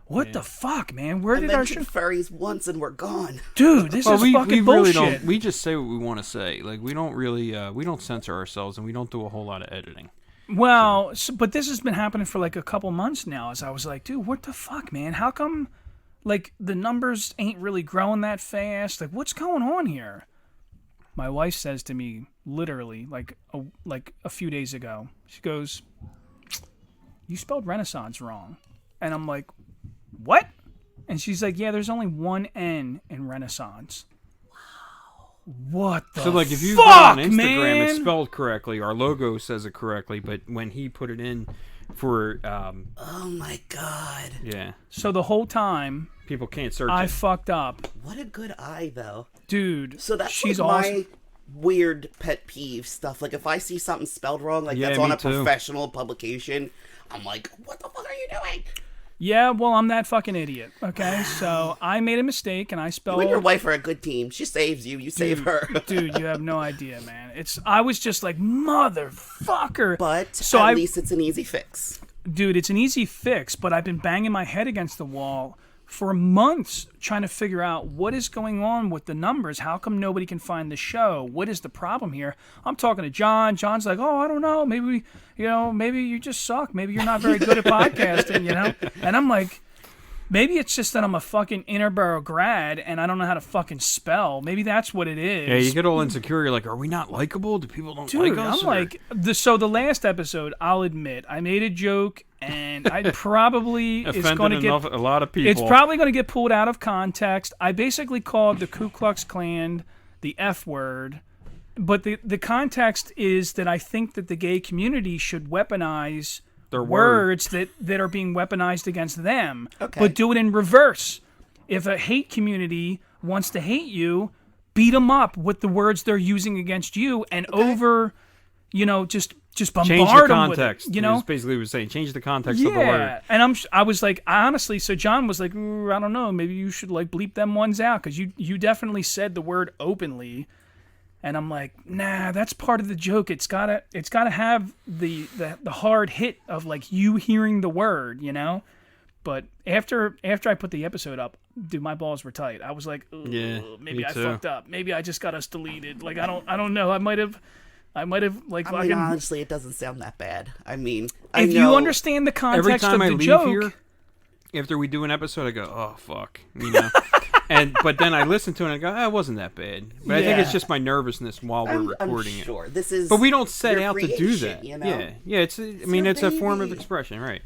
what the fuck, man? Where
I
did our
mentioned
show?
furries once and we're gone.
Dude, this is
we
fucking
really
bullshit.
don't. We just say what we want to say. Like we don't really. We don't censor ourselves, and we don't do a whole lot of editing.
Well, but this has been happening for like a couple months now. As I was like, dude, what the fuck, man? How come, like, the numbers ain't really growing that fast? Like, what's going on here? My wife says to me, literally, like a few days ago, she goes, "You spelled Renaissance wrong," and I'm like, "What?" And she's like, "Yeah, there's only one N in Renaissance." What the
So like if you
fuck,
go on Instagram,
man?
it's spelled correctly. Our logo says it correctly, but when he put it in for
Oh my god.
yeah,
So the whole time
people can't search
I
it.
fucked up,
What a good eye, though.
dude.
So that's
she's
like
awesome.
my weird pet peeve stuff. Like if I see something spelled wrong, like
Yeah,
that's on
me
a
too.
professional publication, I'm like, what the fuck are you doing?
Yeah, well, I'm that fucking idiot. Okay, so I made a mistake and I spelled.
You and your wife are a good team. She saves you. You save her.
Dude, you have no idea, man. I was just like, motherfucker.
But
so
at least it's an easy fix.
Dude, it's an easy fix, but I've been banging my head against the wall for months trying to figure out what is going on with the numbers. How come nobody can find the show? What is the problem here? I'm talking to John. John's like, oh, I don't know. Maybe you just suck. Maybe you're not very good at podcasting, you know? And I'm like, maybe it's just that I'm a fucking Interborough grad and I don't know how to fucking spell. Maybe that's what it is.
Yeah, you get all insecure. You're like, are we not likable? Do people don't
Dude,
like us?
I'm like, so the last episode, I'll admit, I made a joke, and I probably is
offended
going to get
a lot of people.
It's probably going to get pulled out of context. I basically called the Ku Klux Klan the F word, but the context is that I think that the gay community should weaponize
Their
words that are being weaponized against them,
Okay.
but do it in reverse. If a hate community wants to hate you, beat them up with the words they're using against you, and just bombard
change the
them with
context.
it, you know?
It's basically what we're saying. Change the context of the word.
And I was like, honestly, so John was like, I don't know, maybe you should like bleep them ones out because you definitely said the word openly, and I'm like, nah, that's part of the joke. It's gotta have the hard hit of like you hearing the word, you know. But after I put the episode up, dude, my balls were tight. I was like,
Yeah,
maybe
me
I
too.
fucked up. Maybe I just got us deleted. Like I don't know. I might have like
I
fucking.
mean, honestly, it doesn't sound that bad. I mean,
if you understand the
Every
context
time
of
I
the
leave
joke,
here, after we do an episode, I go, oh fuck, you know. But then I listen to it and I go, it wasn't that bad. But I think it's
Yeah.
just my nervousness while we're recording
I'm sure.
it.
This is
But we don't set
your
out to do
creation,
that.
you know?
Yeah, it's. I mean,
your
it's a form of
baby.
expression, right?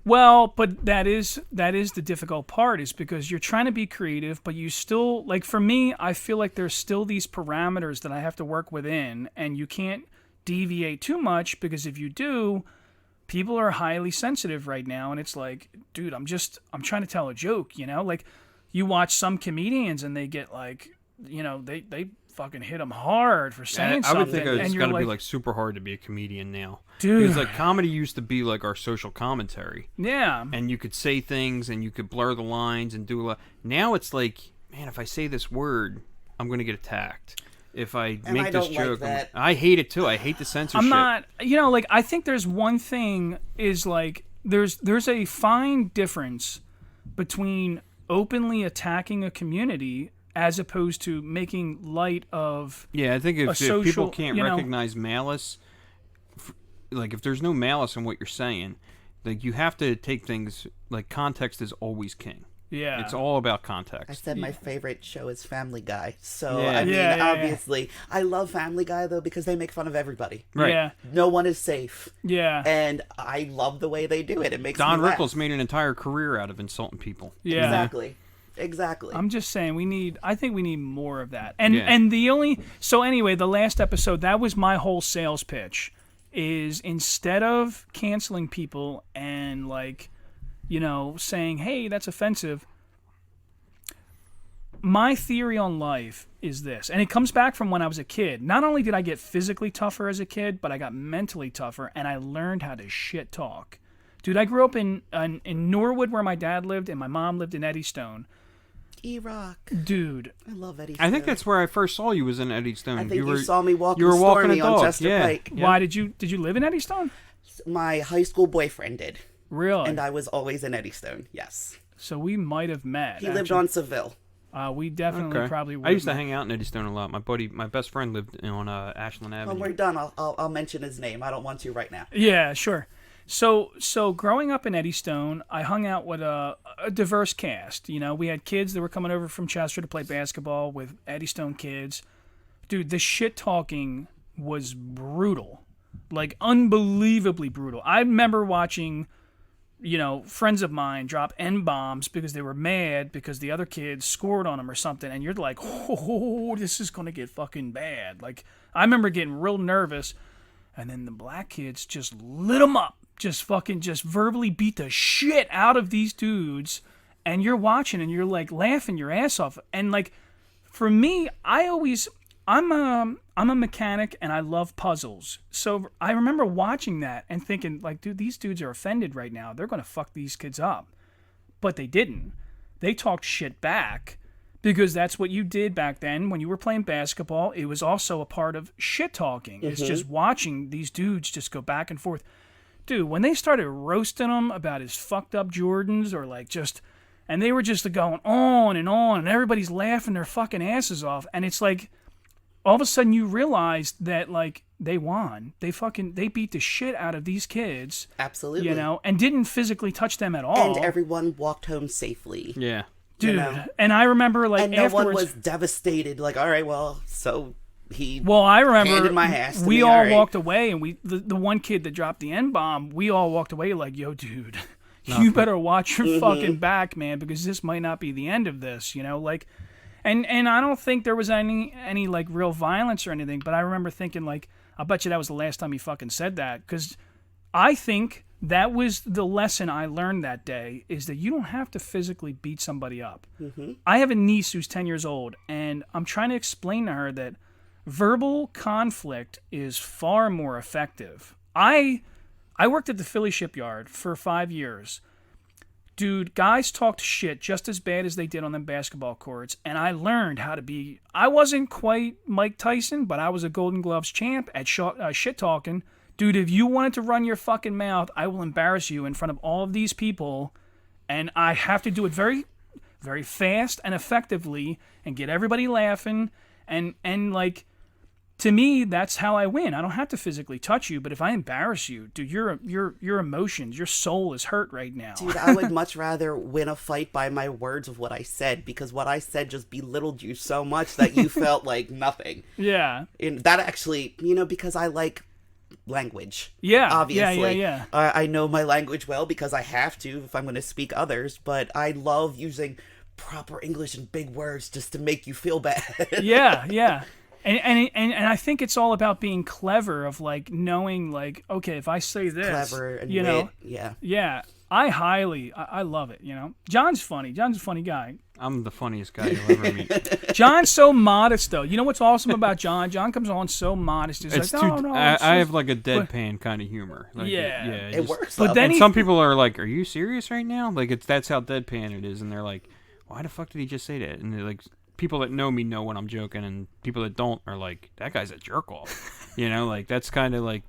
Well, but that is the difficult part, is because you're trying to be creative, but you still, like, for me, I feel like there's still these parameters that I have to work within, and you can't deviate too much, because if you do, people are highly sensitive right now, and it's like, dude, I'm trying to tell a joke, you know? Like, you watch some comedians and they get like, you know, they fucking hit them hard for saying something.
I would think it's got to
like,
be like super hard to be a comedian now.
Dude.
Because like comedy used to be like our social commentary.
Yeah.
And you could say things and you could blur the lines and do a lot. Now it's like, man, if I say this word, I'm going to get attacked. If I make this joke, I hate it too. I hate the censorship.
I'm not, you know, like, I think there's one thing is like, there's a fine difference between openly attacking a community as opposed to making light of
I think if
social,
people can't
you know,
recognize malice, like if there's no malice in what you're saying, like you have to take things, like context is always king.
Yeah.
It's all about context.
I said my favorite show is Family Guy. So,
Yeah.
I mean,
Yeah.
obviously, I love Family Guy, though, because they make fun of everybody.
Right.
Yeah.
No one is safe.
Yeah.
And I love the way they do it. It makes
Don
me laugh.
Rickles made an entire career out of insulting people.
Yeah.
Exactly.
I'm just saying I think we need more of that. And so anyway, the last episode, that was my whole sales pitch, is instead of canceling people and like, you know, saying, hey, that's offensive, my theory on life is this, and it comes back from when I was a kid. Not only did I get physically tougher as a kid, but I got mentally tougher, and I learned how to shit talk. Dude, I grew up in Norwood, where my dad lived, and my mom lived in Eddystone.
E-Rock.
Dude.
I love Eddystone.
I think that's where I first saw you, was in Eddystone.
I think you saw me walking
you were walking
Stormy
a dog.
on Chester
Yeah.
Pike.
Yeah.
Why did you live in Eddystone?
My high school boyfriend did.
Really?
And I was always in Eddystone, yes.
So we might have met.
He lived on Seville.
We definitely probably would.
I used to hang out in Eddystone a lot. My best friend lived on Ashland Avenue.
When we're done, I'll mention his name. I don't want to right now.
Yeah, sure. So growing up in Eddystone, I hung out with a diverse cast. You know, we had kids that were coming over from Chester to play basketball with Eddystone kids. Dude, the shit talking was brutal. Like, unbelievably brutal. I remember watching, you know, friends of mine drop N-bombs because they were mad because the other kids scored on them or something, and you're like, oh, this is going to get fucking bad. Like, I remember getting real nervous, and then the black kids just lit them up. Just verbally beat the shit out of these dudes, and you're watching and you're like laughing your ass off. And like, for me, I'm a mechanic and I love puzzles. So I remember watching that and thinking like, dude, these dudes are offended right now. They're going to fuck these kids up. But they didn't. They talked shit back because that's what you did back then when you were playing basketball. It was also a part of shit talking. It's just watching these dudes just go back and forth. Dude, when they started roasting him about his fucked up Jordans or like just, and they were just going on, and everybody's laughing their fucking asses off. And it's like, all of a sudden you realize that like they won. They beat the shit out of these kids.
Absolutely.
You know, and didn't physically touch them at all.
And everyone walked home safely.
Yeah.
Dude,
you know?
and I remember like
and no
afterwards,
one was devastated. Like, all right, well, so he
I remember
handed my ass to
we
me,
all
right.
walked away, and the one kid that dropped the N-bomb, we all walked away like, yo, dude, you better watch your fucking back, man, because this might not be the end of this, you know, like, and I don't think there was any like real violence or anything, but I remember thinking like, I bet you that was the last time he fucking said that, because I think that was the lesson I learned that day, is that you don't have to physically beat somebody up. I have a niece who's 10 years old, and I'm trying to explain to her that verbal conflict is far more effective. I worked at the Philly shipyard for 5 years. Dude, guys talked shit just as bad as they did on them basketball courts, and I learned how to be... I wasn't quite Mike Tyson, but I was a Golden Gloves champ at shit talking. Dude, if you wanted to run your fucking mouth, I will embarrass you in front of all of these people, and I have to do it very, very fast and effectively and get everybody laughing, and like... To me, that's how I win. I don't have to physically touch you, but if I embarrass you, dude, your emotions, your soul is hurt right now.
Dude, I would much rather win a fight by my words of what I said, because what I said just belittled you so much that you felt like nothing.
Yeah.
And that actually, you know, because I like language.
Yeah,
obviously.
yeah.
I know my language well because I have to if I'm going to speak others, but I love using proper English and big words just to make you feel bad.
Yeah. And I think it's all about being clever, of like knowing, like, okay, if I say this,
Clever and
you know,
wit,
yeah. I love it. You know, John's funny. John's a funny guy.
I'm the funniest guy you'll ever meet.
John's so modest, though. You know what's awesome about John? John comes on so modest. He's
It's
like,
too,
no.
I have like a deadpan kind of humor. Like,
Yeah.
it works.
But
But
then
and some people are like, "Are you serious right now?" Like that's how deadpan it is, and they're like, "Why the fuck did he just say that?" And they're like, people that know me know when I'm joking, and people that don't are like, "That guy's a jerk off." You know, like that's kind of like.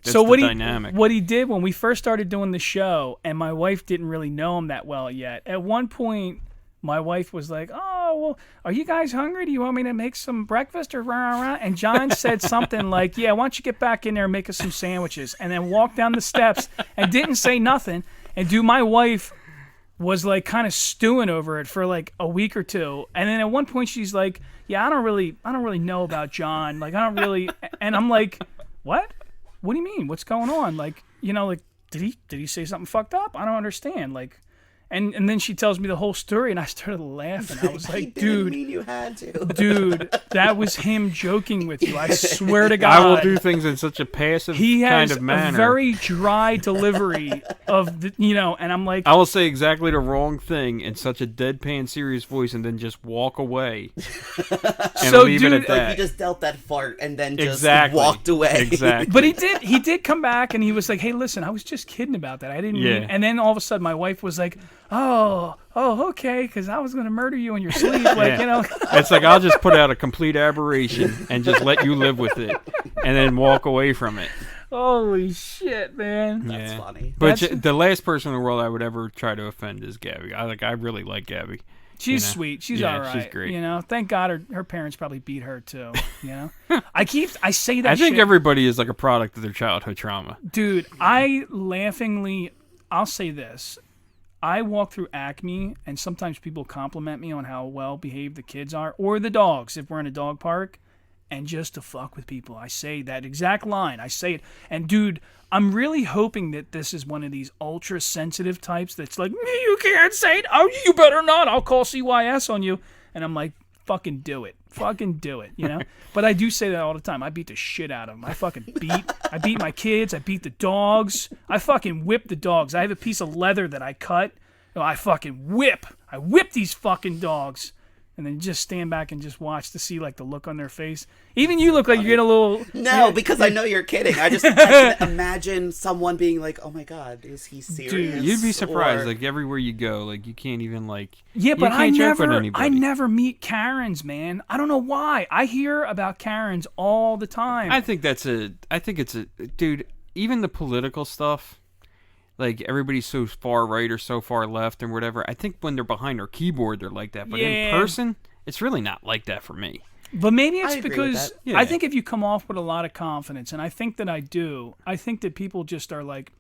That's
so
the dynamic.
What he did when we first started doing the show, and my wife didn't really know him that well yet. At one point, my wife was like, "Oh, well, are you guys hungry? Do you want me to make some breakfast or rah, rah, rah?" And John said something like, "Yeah, why don't you get back in there and make us some sandwiches?" And then walked down the steps and didn't say nothing. And my wife was like kind of stewing over it for like a week or two. And then at one point she's like, "Yeah, I don't really know about John. Like, I don't really." And I'm like, "What? What do you mean? What's going on? Like, you know, like, did he say something fucked up? I don't understand." Like, and then she tells me the whole story, and I started laughing. I was like,
didn't mean you had to.
dude, that was him joking with you. I swear to God.
I will do things in such a passive
He
kind
has
of manner.
a very dry delivery of the, you know, and I'm like,
I will say exactly the wrong thing in such a deadpan, serious voice, and then just walk away. And
So,
leave
dude,
it at that.
Like you just dealt that fart and then just
Exactly.
walked away.
Exactly.
but he did come back, and he was like, "Hey, listen, I was just kidding about that. I didn't mean." And then all of a sudden, my wife was like, "Oh, okay, because I was gonna murder you in your sleep." Like, you know,
It's like I'll just put out a complete aberration and just let you live with it, and then walk away from it.
holy shit, man.
That's funny.
But the last person in the world I would ever try to offend is Gabby. I really like Gabby.
She's
You know?
sweet. She's
Yeah,
all right.
she's great.
You know, thank God her parents probably beat her too. You know, I say that.
I think
shit.
everybody is like a product of their childhood trauma.
Dude, I'll say this. I walk through Acme, and sometimes people compliment me on how well behaved the kids are, or the dogs if we're in a dog park. And just to fuck with people, I say that exact line. I say it. And dude, I'm really hoping that this is one of these ultra sensitive types that's like, "You can't say it. Oh, you better not. I'll call CYS on you." And I'm like, fucking do it. Fucking do it, you know? But I do say that all the time. I beat the shit out of them. I beat my kids. I beat the dogs. I fucking whip the dogs. I have a piece of leather that I cut. I fucking whip. I whip these fucking dogs. And then just stand back and just watch to see like the look on their face. Even you look like you're getting a little.
No, because I know you're kidding. I can imagine someone being like, "Oh my God, is he serious?"
Dude,
You'd be surprised.
Or-
Like everywhere you go, like you can't even like.
Yeah, but
you can't joke with
I
anybody.
never meet Karens, man. I don't know why. I hear about Karens all the time.
I think it's a dude. Even the political stuff, like everybody's so far right or so far left and whatever. I think when they're behind their keyboard, they're like that. But in person, it's really not like that for me.
But maybe it's
I agree with
because
that.
Yeah.
I think if you come off with a lot of confidence, and I think that I do, I think that people just are like,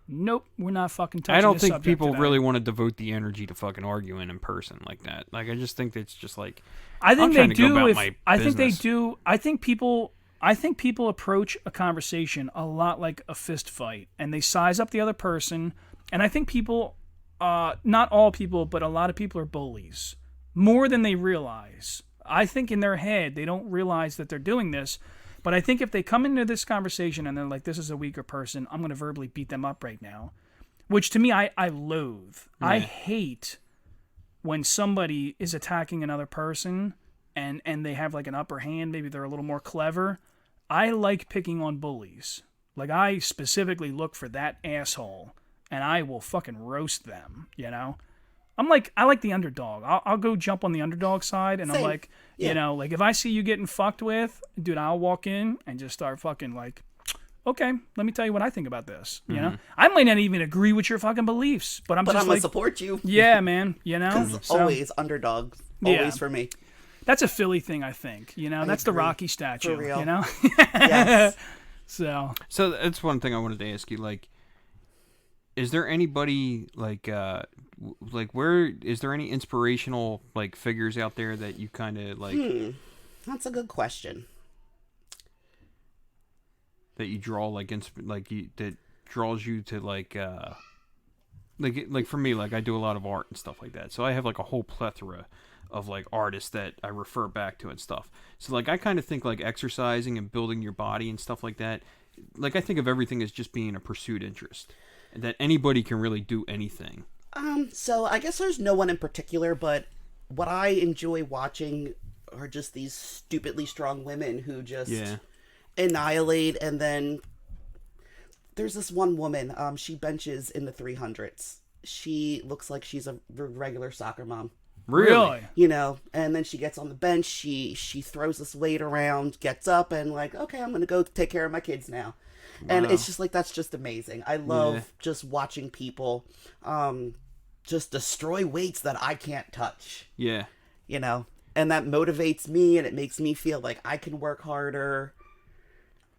"Nope, we're not fucking touching
I don't
this
think
subject
people
today."
really want to devote the energy to fucking arguing in person like that. Like I just think it's just like
I think
I'm
they
trying to go
do.
about
If
my
I think they
business.
do. I think people approach a conversation a lot like a fist fight, and they size up the other person. And I think people, not all people, but a lot of people are bullies more than they realize. I think in their head they don't realize that they're doing this. But I think if they come into this conversation and they're like, "This is a weaker person, I'm going to verbally beat them up right now," which to me I loathe.
Yeah.
I hate when somebody is attacking another person and they have like an upper hand, maybe they're a little more clever. I like picking on bullies. Like I specifically look for that asshole and I will fucking roast them, you know? I like the underdog. I'll go jump on the underdog side and I'm
Same.
like, you know, like if I see you getting fucked with, dude, I'll walk in and just start fucking like, "Okay, let me tell you what I think about this." You know, I might not even agree with your fucking beliefs, but I'm
But
just
I'm gonna
like,
support you.
yeah, man. You know, So,
Always underdogs.
Yeah.
Always for me.
that's a Philly thing, I think. You know, that's the
agree.
Rocky statue.
For real.
You know,
Yes.
so
So that's one thing I wanted to ask you. Like, is there anybody like where is there any inspirational like figures out there that you kind of like
That's a good question.
that you draw that draws you to like for me, like I do a lot of art and stuff like that. So I have like a whole plethora of like artists that I refer back to and stuff. So like I kind of think like exercising and building your body and stuff like that. Like I think of everything as just being a pursuit interest, and that anybody can really do anything.
So I guess there's no one in particular, but what I enjoy watching are just these stupidly strong women who just annihilate. And then there's this one woman, she benches in the 300s. She looks like she's a regular soccer mom.
Really?
You know, and then she gets on the bench, she throws this weight around, gets up, and like, okay, I'm going to go take care of my kids now. Wow. And it's just like, that's just amazing. I love just watching people just destroy weights that I can't touch.
Yeah.
You know, and that motivates me, and it makes me feel like I can work harder.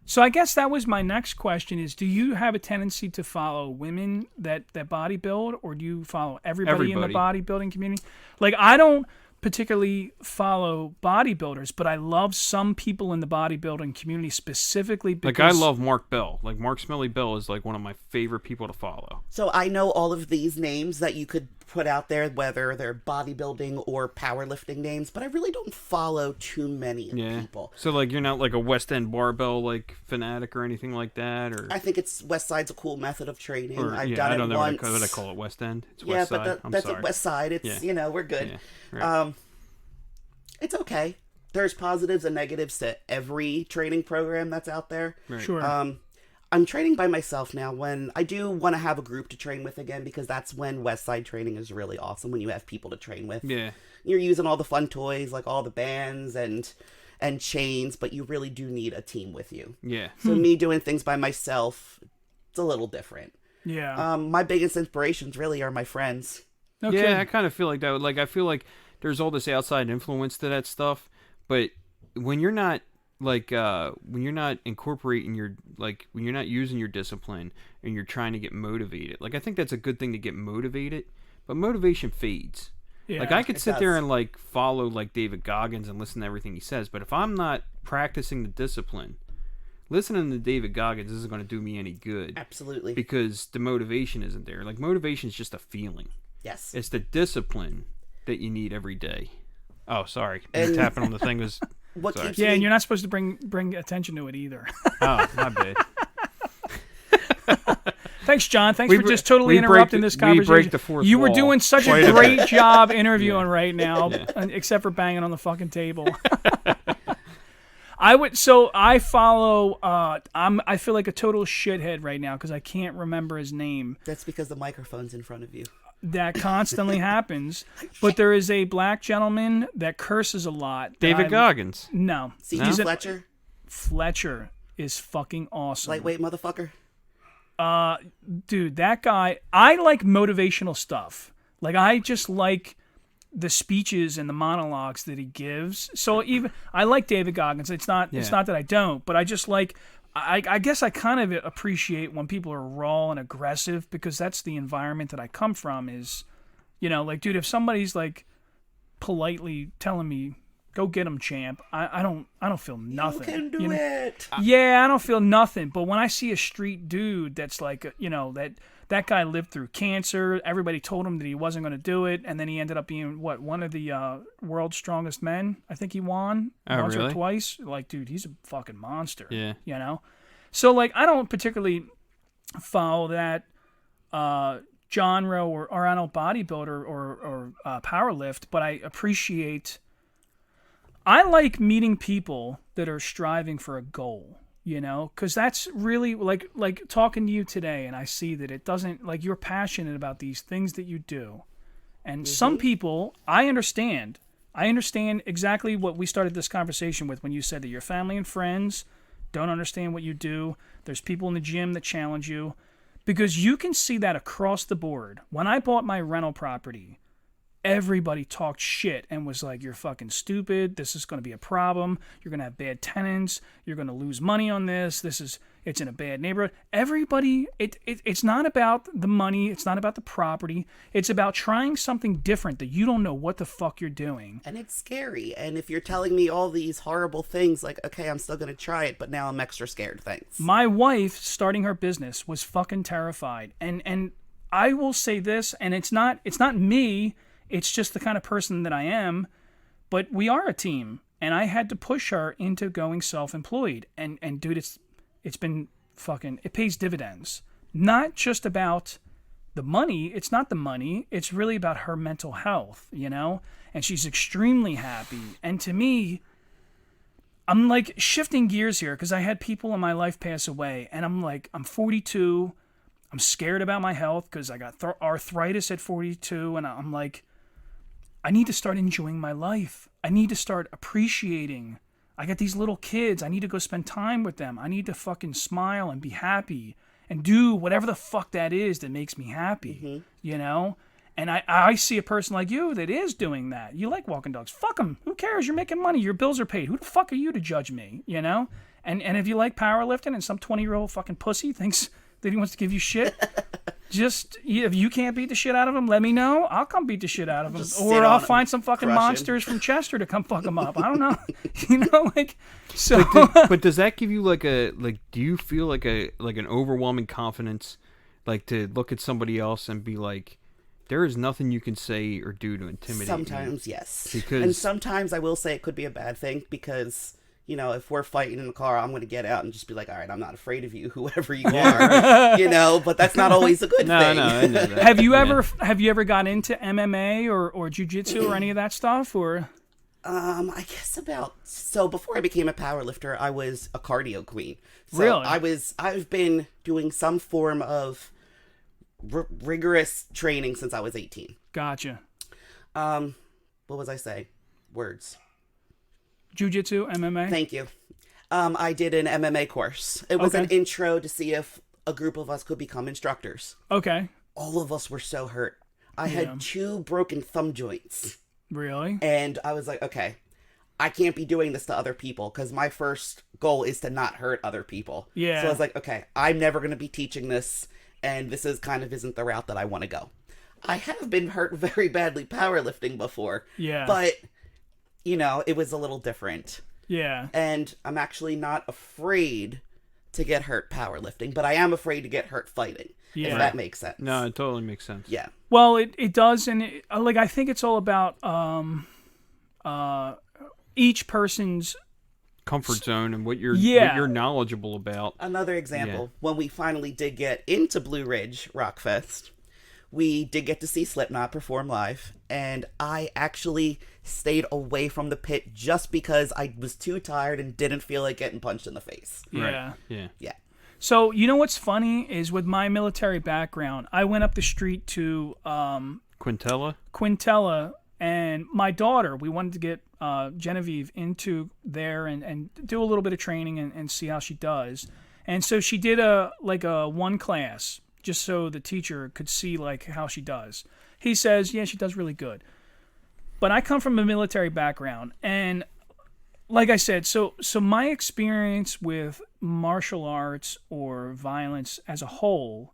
So I guess that was my next question is, do you have a tendency to follow women that bodybuild, or do you follow everybody in the bodybuilding community? Like, I don't particularly follow bodybuilders, but I love some people in the bodybuilding community specifically because...
Like, I love Mark Bell. Like, Mark Smelly Bell is, like, one of my favorite people to follow.
So I know all of these names that you could put out there, whether they're bodybuilding or powerlifting names, but I really don't follow too many people.
So, like, you're not, like, a West End barbell, like, fanatic or anything like that? Or
I think it's West Side's a cool method of training.
Or,
I've done it once. I don't know
what I call it, West End? It's
yeah,
West
but
Side.
that's a West Side. It's, you know, we're good.
Yeah. Right.
It's okay. There's positives and negatives to every training program that's out there.
Right.
Sure.
I'm training by myself now. When I do want to have a group to train with again, because that's when West Side training is really awesome, when you have people to train with.
Yeah.
You're using all the fun toys, like all the bands and chains, but you really do need a team with you.
Yeah.
So me doing things by myself, it's a little different.
Yeah.
My biggest inspirations really are my friends.
Okay.
Yeah, I kind of feel like that. Like, I feel like there's all this outside influence to that stuff, but when you're not incorporating your, like, when you're not using your discipline and you're trying to get motivated, like, I think that's a good thing to get motivated, but motivation fades.
Yeah,
like, I could sit there and, like, follow, like, David Goggins and listen to everything he says, but if I'm not practicing the discipline, listening to David Goggins isn't going to do me any good.
Absolutely.
Because the motivation isn't there. Like, motivation is just a feeling.
Yes.
It's the discipline that you need every day. Oh, sorry. Tapping on the thing was...
Yeah, and you're not supposed to bring attention to it either.
Oh, my bad.
Thanks, John. Thanks for just totally interrupting this conversation.
We break the fourth
You were
wall.
doing such a great job interviewing right now, except for banging on the fucking table. I follow. I feel like a total shithead right now because I can't remember his name.
That's because the microphone's in front of you.
That constantly happens. But there is a black gentleman that curses a lot.
David Goggins.
No.
C.J. Fletcher?
Fletcher is fucking awesome.
Lightweight motherfucker?
Dude, that guy, I like motivational stuff. Like, I just like the speeches and the monologues that he gives. So even, I like David Goggins. It's not that I don't, but I just like, I guess I kind of appreciate when people are raw and aggressive because that's the environment that I come from is, you know, like, dude, if somebody's like politely telling me, go get him, champ, I don't feel nothing.
You can do it.
Yeah, I don't feel nothing. But when I see a street dude that's like, you know, that guy lived through cancer, everybody told him that he wasn't going to do it, and then he ended up being, one of the world's strongest men. I think he won once or twice. Like, dude, he's a fucking monster.
Yeah.
You know? So, like, I don't particularly follow that genre or I don't bodybuilder or powerlift, but I appreciate... I like meeting people that are striving for a goal, you know, because that's really like talking to you today. And I see that it doesn't, like, you're passionate about these things that you do. And some people, I understand exactly what we started this conversation with when you said that your family and friends don't understand what you do. There's people in the gym that challenge you because you can see that across the board. When I bought my rental property, everybody talked shit and was like, you're fucking stupid. This is going to be a problem. You're going to have bad tenants. You're going to lose money on this. This is, it's in a bad neighborhood. Everybody, it's not about the money. It's not about the property. It's about trying something different that you don't know what the fuck you're doing.
And it's scary. And if you're telling me all these horrible things, like, okay, I'm still going to try it, but now I'm extra scared. Thanks.
My wife starting her business was fucking terrified. And I will say this, and it's not me. It's just the kind of person that I am. But we are a team. And I had to push her into going self-employed. And dude, it's been fucking, it pays dividends. Not just about the money. It's not the money. It's really about her mental health, you know? And she's extremely happy. And to me, I'm like shifting gears here because I had people in my life pass away. And I'm like, I'm 42. I'm scared about my health because I got arthritis at 42. And I'm like, I need to start enjoying my life. I need to start appreciating. I got these little kids. I need to go spend time with them. I need to fucking smile and be happy and do whatever the fuck that is that makes me happy, you know? And I see a person like you that is doing that. You like walking dogs. Fuck them. Who cares? You're making money. Your bills are paid. Who the fuck are you to judge me, you know? And if you like powerlifting and some 20-year-old fucking pussy thinks that he wants to give you shit, just, if you can't beat the shit out of him, let me know. I'll come beat the shit out of him. Or I'll find some fucking monsters from Chester to come fuck him up. I don't know. You know, like, so.
But does that give you do you feel like an overwhelming confidence, like to look at somebody else and be like, there is nothing you can say or do to intimidate
Sometimes,
me?
yes.
And
sometimes I will say it could be a bad thing because, you know, if we're fighting in the car, I'm going to get out and just be like, all right, I'm not afraid of you, whoever you are, you know, but that's not always a good thing.
No, I know that.
Have you ever got into MMA or jiu-jitsu or any of that stuff, or?
I guess so before I became a powerlifter, I was a cardio queen. So
really?
I've been doing some form of rigorous training since I was 18.
Gotcha.
What was I say? Words.
Jiu-jitsu, MMA?
Thank you. I did an MMA course. It was an intro to see if a group of us could become instructors.
Okay.
All of us were so hurt. I had 2 broken thumb joints.
Really?
And I was like, okay, I can't be doing this to other people because my first goal is to not hurt other people.
Yeah.
So I was like, okay, I'm never going to be teaching this, and this is kind of isn't the route that I want to go. I have been hurt very badly powerlifting before.
Yeah.
But, you know, it was a little different.
Yeah.
And I'm actually not afraid to get hurt powerlifting, but I am afraid to get hurt fighting.
Yeah.
If that makes sense.
No, it totally makes sense.
Yeah.
Well, it does, and I think it's all about each person's
comfort zone and what you're knowledgeable about.
Another example, when we finally did get into Blue Ridge Rockfest, we did get to see Slipknot perform live, and I actually stayed away from the pit just because I was too tired and didn't feel like getting punched in the face.
Yeah.
Right. Yeah.
Yeah.
So, you know what's funny is with my military background, I went up the street to Quintella, and my daughter, we wanted to get Genevieve into there and do a little bit of training and see how she does. And so she did a one class just so the teacher could see like how she does. He says, yeah, she does really good. But I come from a military background, and like I said, so my experience with martial arts or violence as a whole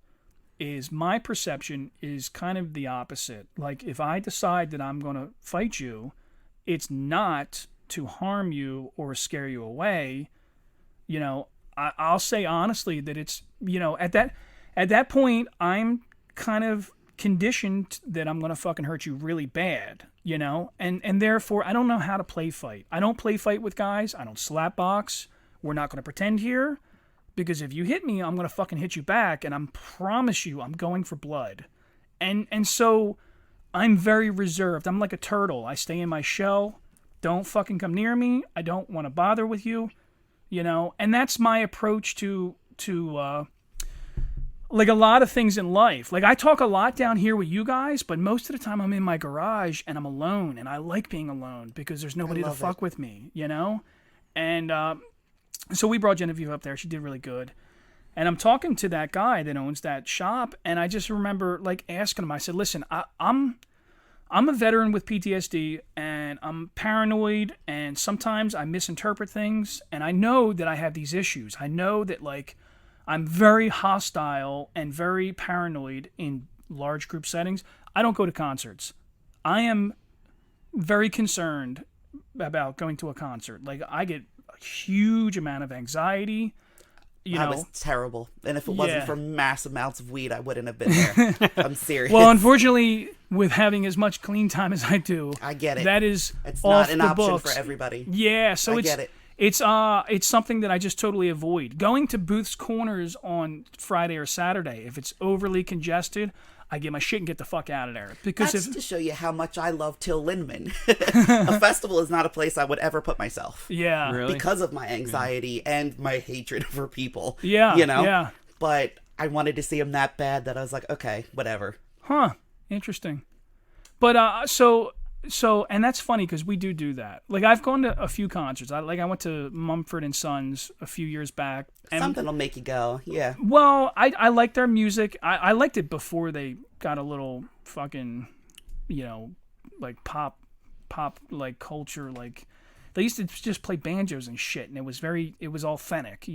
is my perception is kind of the opposite. Like if I decide that I'm going to fight you, it's not to harm you or scare you away. You know, I'll say honestly that it's, you know, at that point, I'm kind of conditioned that I'm going to fucking hurt you really bad, you know? And therefore, I don't know how to play fight. I don't play fight with guys. I don't slap box. We're not going to pretend here. Because if you hit me, I'm going to fucking hit you back. And I promise you, I'm going for blood. And so I'm very reserved. I'm like a turtle. I stay in my shell. Don't fucking come near me. I don't want to bother with you, you know? And that's my approach to like a lot of things in life. Like I talk a lot down here with you guys, but most of the time I'm in my garage and I'm alone, and I like being alone because there's nobody to fuck with me, you know? And so we brought Genevieve up there. She did really good. And I'm talking to that guy that owns that shop, and I just remember like asking him, I said, listen, I'm a veteran with PTSD, and I'm paranoid, and sometimes I misinterpret things, and I know that I have these issues. I know that like I'm very hostile and very paranoid in large group settings. I don't go to concerts. I am very concerned about going to a concert. Like, I get a huge amount of anxiety.
I was terrible. And if it wasn't for mass amounts of weed, I wouldn't have been there. I'm serious.
Well, unfortunately, with having as much clean time as I do,
I get it.
That is
it's
off
not an
the
option
books.
for everybody.
Yeah, so
I get it.
It's something that I just totally avoid. Going to Booth's Corners on Friday or Saturday, if it's overly congested, I get my shit and get the fuck out of there. Because
That's to show you how much I love Till Lindemann. A festival is not a place I would ever put myself.
Yeah.
Really?
Because of my anxiety and my hatred for people.
Yeah,
You know?
yeah.
But I wanted to see him that bad that I was like, okay, whatever.
Huh. Interesting. But so and that's funny because we do that. Like, I've gone to a few concerts. I went to Mumford and Sons a few years back. And,
Something will make you go, yeah.
Well, I like their music. I liked it before they got a little fucking, like pop like culture. Like, they used to just play banjos and shit, and it was authentic,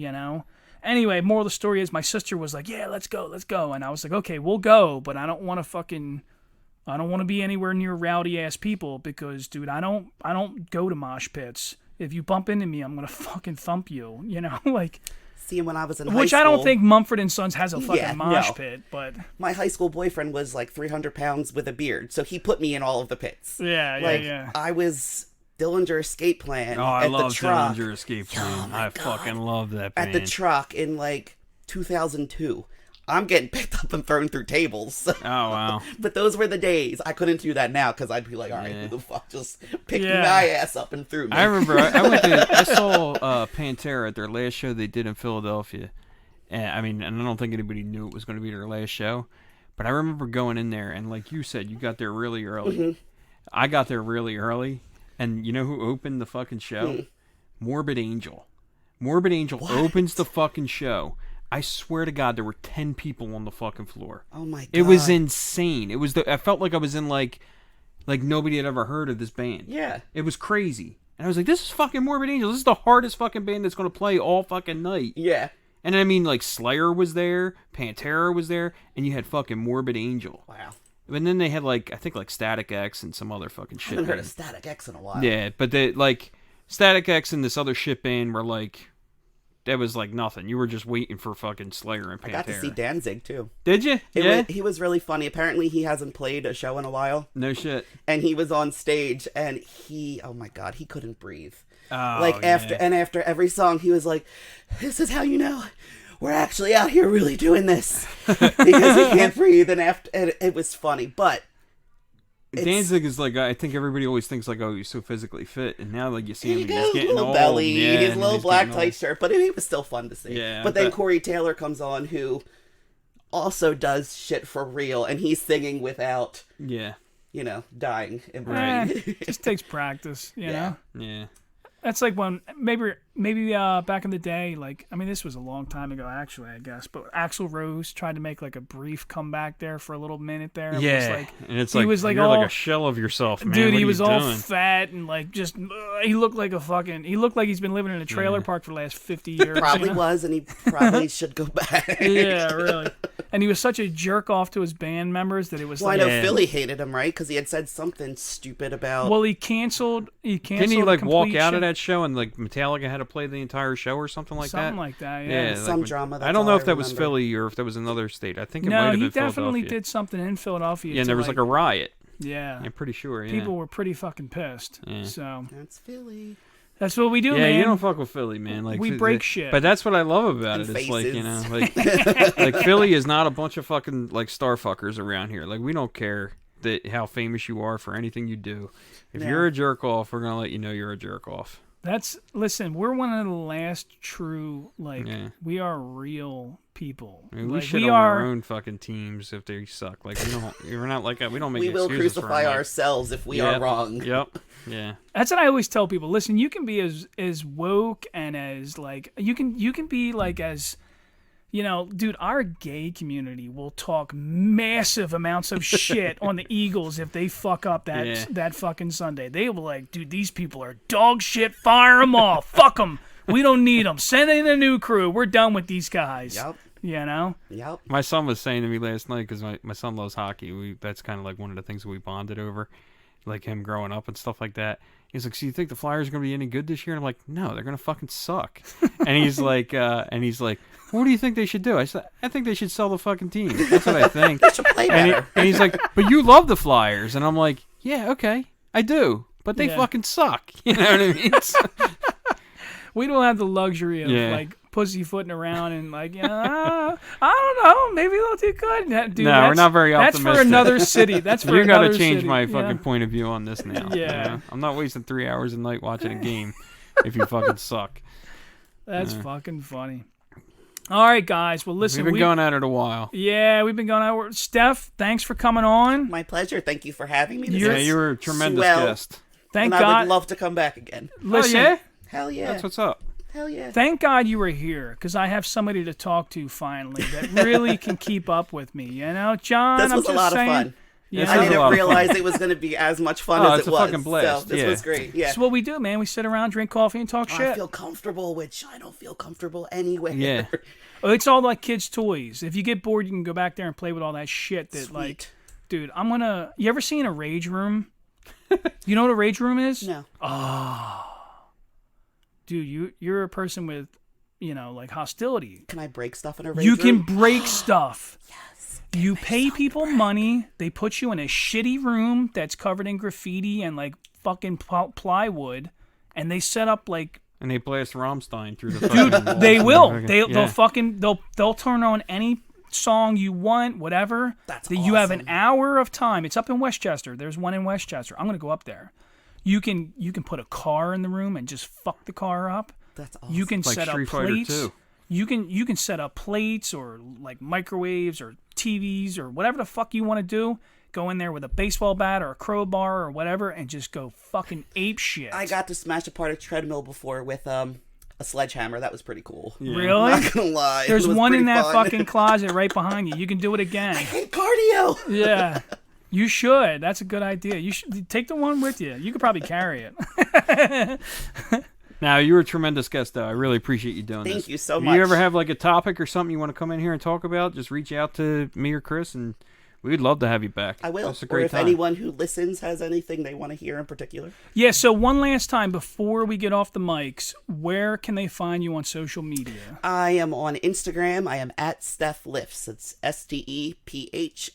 Anyway, moral of the story is my sister was like, yeah, let's go. And I was like, okay, we'll go, but I don't want to be anywhere near rowdy ass people because, dude, I don't go to mosh pits. If you bump into me, I'm gonna fucking thump you. Like.
See, when I was in high school...
Which I don't think Mumford and Sons has a fucking mosh pit, but...
My high school boyfriend was like 300 pounds with a beard, so he put me in all of the pits.
Yeah.
I was Dillinger Escape Plan
I
at
love
the Truck.
Dillinger Escape Plan.
Oh,
I fucking love that band.
At the Truck in like 2002. I'm getting picked up and thrown through tables.
Oh, wow.
But those were the days. I couldn't do that now because I'd be like, all right, who the fuck just picked my ass up and threw me?
I remember I saw Pantera at their last show they did in Philadelphia. And I don't think anybody knew it was going to be their last show. But I remember going in there, and like you said, you got there really early.
Mm-hmm.
I got there really early, and you know who opened the fucking show?
Mm.
Morbid Angel. Morbid Angel opens the fucking show. I swear to God, there were 10 people on the fucking floor.
Oh my God.
It was insane. I felt like I was in like nobody had ever heard of this band.
Yeah.
It was crazy. And I was like, this is fucking Morbid Angel. This is the hardest fucking band that's going to play all fucking night.
Yeah.
And I mean, like, Slayer was there, Pantera was there, and you had fucking Morbid Angel.
Wow.
And then they had, like, I think, like, Static X and some other fucking shit.
I haven't heard of Static X in a while.
Yeah, but Static X and this other shit band were, like, that was, like, nothing. You were just waiting for fucking Slayer and Pantera.
I got to see Danzig, too.
Did you?
He was really funny. Apparently, he hasn't played a show in a while.
No shit.
And he was on stage, and oh my God, he couldn't breathe.
Oh,
After every song, he was like, this is how you know we're actually out here really doing this. Because he can't breathe, and it was funny, but...
Danzig is like, I think everybody always thinks like, oh, he's so physically fit, and now like you see him, he's getting
little
old.
belly,
Yeah,
his little black
getting
tight
old.
shirt, but he was still fun to see.
Yeah,
but then Corey Taylor comes on, who also does shit for real, and he's singing without, dying and breathing.
Just takes practice, you know?
Yeah.
That's like when maybe back in the day, like, I mean, this was a long time ago, actually, I guess, but Axl Rose tried to make like a brief comeback there for a little minute there.
Yeah, and it's
he
like,
was like
you're
all,
like a shell of yourself, man.
Dude,
What
he
are
was
you
all
doing?
fat and like just he looked like he's been living in a trailer park for the last 50 years.
Probably was, and he probably should go back.
Yeah, really. And he was such a jerk off to his band members that it was.
Well,
like,
I know Philly hated him, right? Because he had said something stupid about.
Well, he canceled.
Didn't he like walk out
show.
of that show and like Metallica had to play the entire show or something like that?
Something like that, yeah.
Some drama.
I don't know if that was Philly or if that was another state. I think it might
No,
have
he
been
definitely
Philadelphia.
did something in Philadelphia.
Yeah, and there was like a riot.
Yeah,
I'm pretty sure. Yeah.
People were pretty fucking pissed.
Yeah.
So
that's Philly.
That's what we do,
yeah,
man.
you don't fuck with Philly, man. Like
we break shit.
But that's what I love about it. It's like, you know, like Philly is not a bunch of fucking like star fuckers around here. Like we don't care how famous you are for anything you do. If you're a jerk off, we're gonna let you know you're a jerk off.
Listen, we're one of the last true, we are real people.
I mean, we
like,
shit on our own fucking teams if they suck. Like we're not like that. We don't make excuses.
We will crucify ourselves if we are wrong.
Yep. Yeah.
That's what I always tell people. Listen, you can be as woke and as like you can be like as, you know, dude, our gay community will talk massive amounts of shit on the Eagles if they fuck up that fucking Sunday. They will like, dude, these people are dog shit. Fire them all. Fuck them. We don't need them. Send in a new crew. We're done with these guys.
Yep.
You know?
Yep.
My son was saying to me last night, because my son loves hockey. That's kind of like one of the things that we bonded over, like him growing up and stuff like that. He's like, so you think the Flyers are going to be any good this year? And I'm like, no, they're going to fucking suck. And he's like, what do you think they should do? I said, I think they should sell the fucking team. That's what I think.
They should play better.
And he's like, but you love the Flyers. And I'm like, yeah, okay, I do. But they fucking suck. You know what I mean?
We don't have the luxury of like pussyfooting around and like, I don't know, maybe they'll do good. Dude,
no, we're not very optimistic.
That's for another city. That's for
you
another
got to change
city.
my fucking point of view on this now.
Yeah.
You know? I'm not wasting 3 hours a night watching a game if you fucking suck.
That's fucking funny. All right, guys. Well, listen.
We've been going at it a while.
Yeah, we've been going at it. Steph, thanks for coming on.
My pleasure. Thank you for having me.
You were a tremendous guest.
Thank
God.
I
would love to come back again.
Listen,
oh, yeah?
Hell yeah.
That's what's up.
Hell yeah.
Thank God you were here, because I have somebody to talk to finally that really can keep up with me. You know, John,
This was
I'm
a lot
just saying,
of fun.
Yeah.
I didn't realize it was going to be as much fun as
it's
it
a
was.
fucking blast.
So this was great. Yeah.
That's what we do, man. We sit around, drink coffee, and talk shit.
I feel comfortable, which I don't feel comfortable anywhere.
Yeah.
It's all like kids' toys. If you get bored, you can go back there and play with all that shit. That
Sweet.
like, dude, You ever seen a rage room? You know what a rage room is?
No.
Dude, you're a person with, like hostility.
Can I break stuff in a rage
You
room?
can break stuff.
Yes.
You pay people money. They put you in a shitty room that's covered in graffiti and like fucking plywood, and they set up like.
And they blast Rammstein through the
Dude,
fucking walls
they
and
will.
everything.
They'll turn on any song you want, whatever.
That's
You have an
awesome.
hour of time. It's up in Westchester. There's one in Westchester. I'm gonna go up there. You can put a car in the room and just fuck the car up.
That's awesome.
You can
Like
set up
Street Fighter
plates.
2.
You can set up plates or like microwaves or TVs or whatever the fuck you want to do. Go in there with a baseball bat or a crowbar or whatever and just go fucking ape shit.
I got to smash apart a treadmill before with a sledgehammer. That was pretty cool.
Yeah.
Really?
I'm not gonna lie.
There's
It was
one in
pretty
that
fun.
fucking closet right behind you. You can do it again.
I hate cardio.
Yeah. You should. That's a good idea. You should take the one with you. You could probably carry it.
Now, you were a tremendous guest, though. I really appreciate you doing this.
Thank you so
If
much.
you ever have like a topic or something you want to come in here and talk about, just reach out to me or Chris, and we'd love to have you back.
I will.
It's a
Or
great
if
time.
anyone who listens has anything they want to hear in particular.
Yeah, so one last time before we get off the mics, where can they find you on social media?
I am on Instagram. I am at Steph Lifts. It's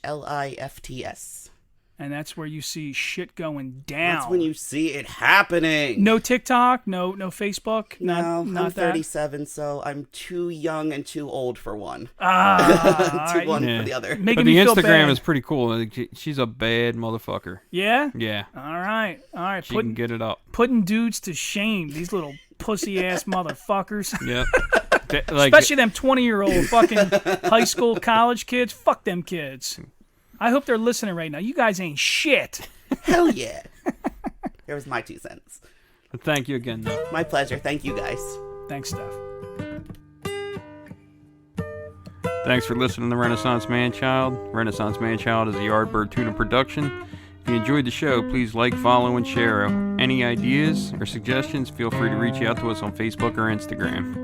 STEPHLIFTS.
And that's where you see shit going down.
That's when you see it happening.
No TikTok, no Facebook,
No,
not
I'm
that?
37, so I'm too young and too old for one.
Ah,
Too one
Yeah.
for the other.
making
But
me
the
feel
Instagram
bad.
is pretty cool. Like, she's a bad motherfucker.
Yeah?
Yeah,
All right.
she can get it up.
Putting dudes to shame, these little pussy-ass motherfuckers.
Yep. Like,
Especially them 20-year-old fucking high school, college kids. Fuck them kids. I hope they're listening right now. You guys ain't shit.
Hell yeah. There was my 2 cents.
thank you again, though.
My pleasure. Thank you guys.
Thanks, Steph.
Thanks for listening to Renaissance Man-Child. Renaissance Man-Child is a Yardbird Tuna production. If you enjoyed the show, please like, follow, and share. Any ideas or suggestions, feel free to reach out to us on Facebook or Instagram.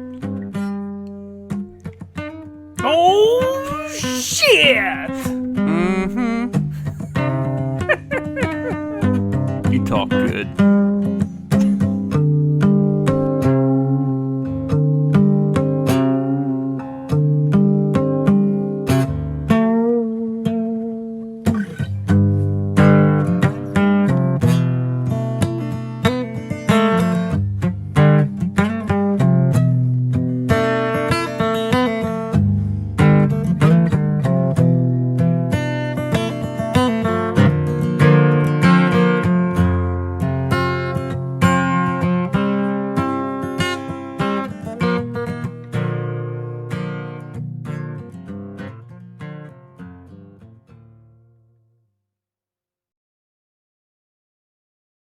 Oh, shit!
Mm-hmm. You talk good.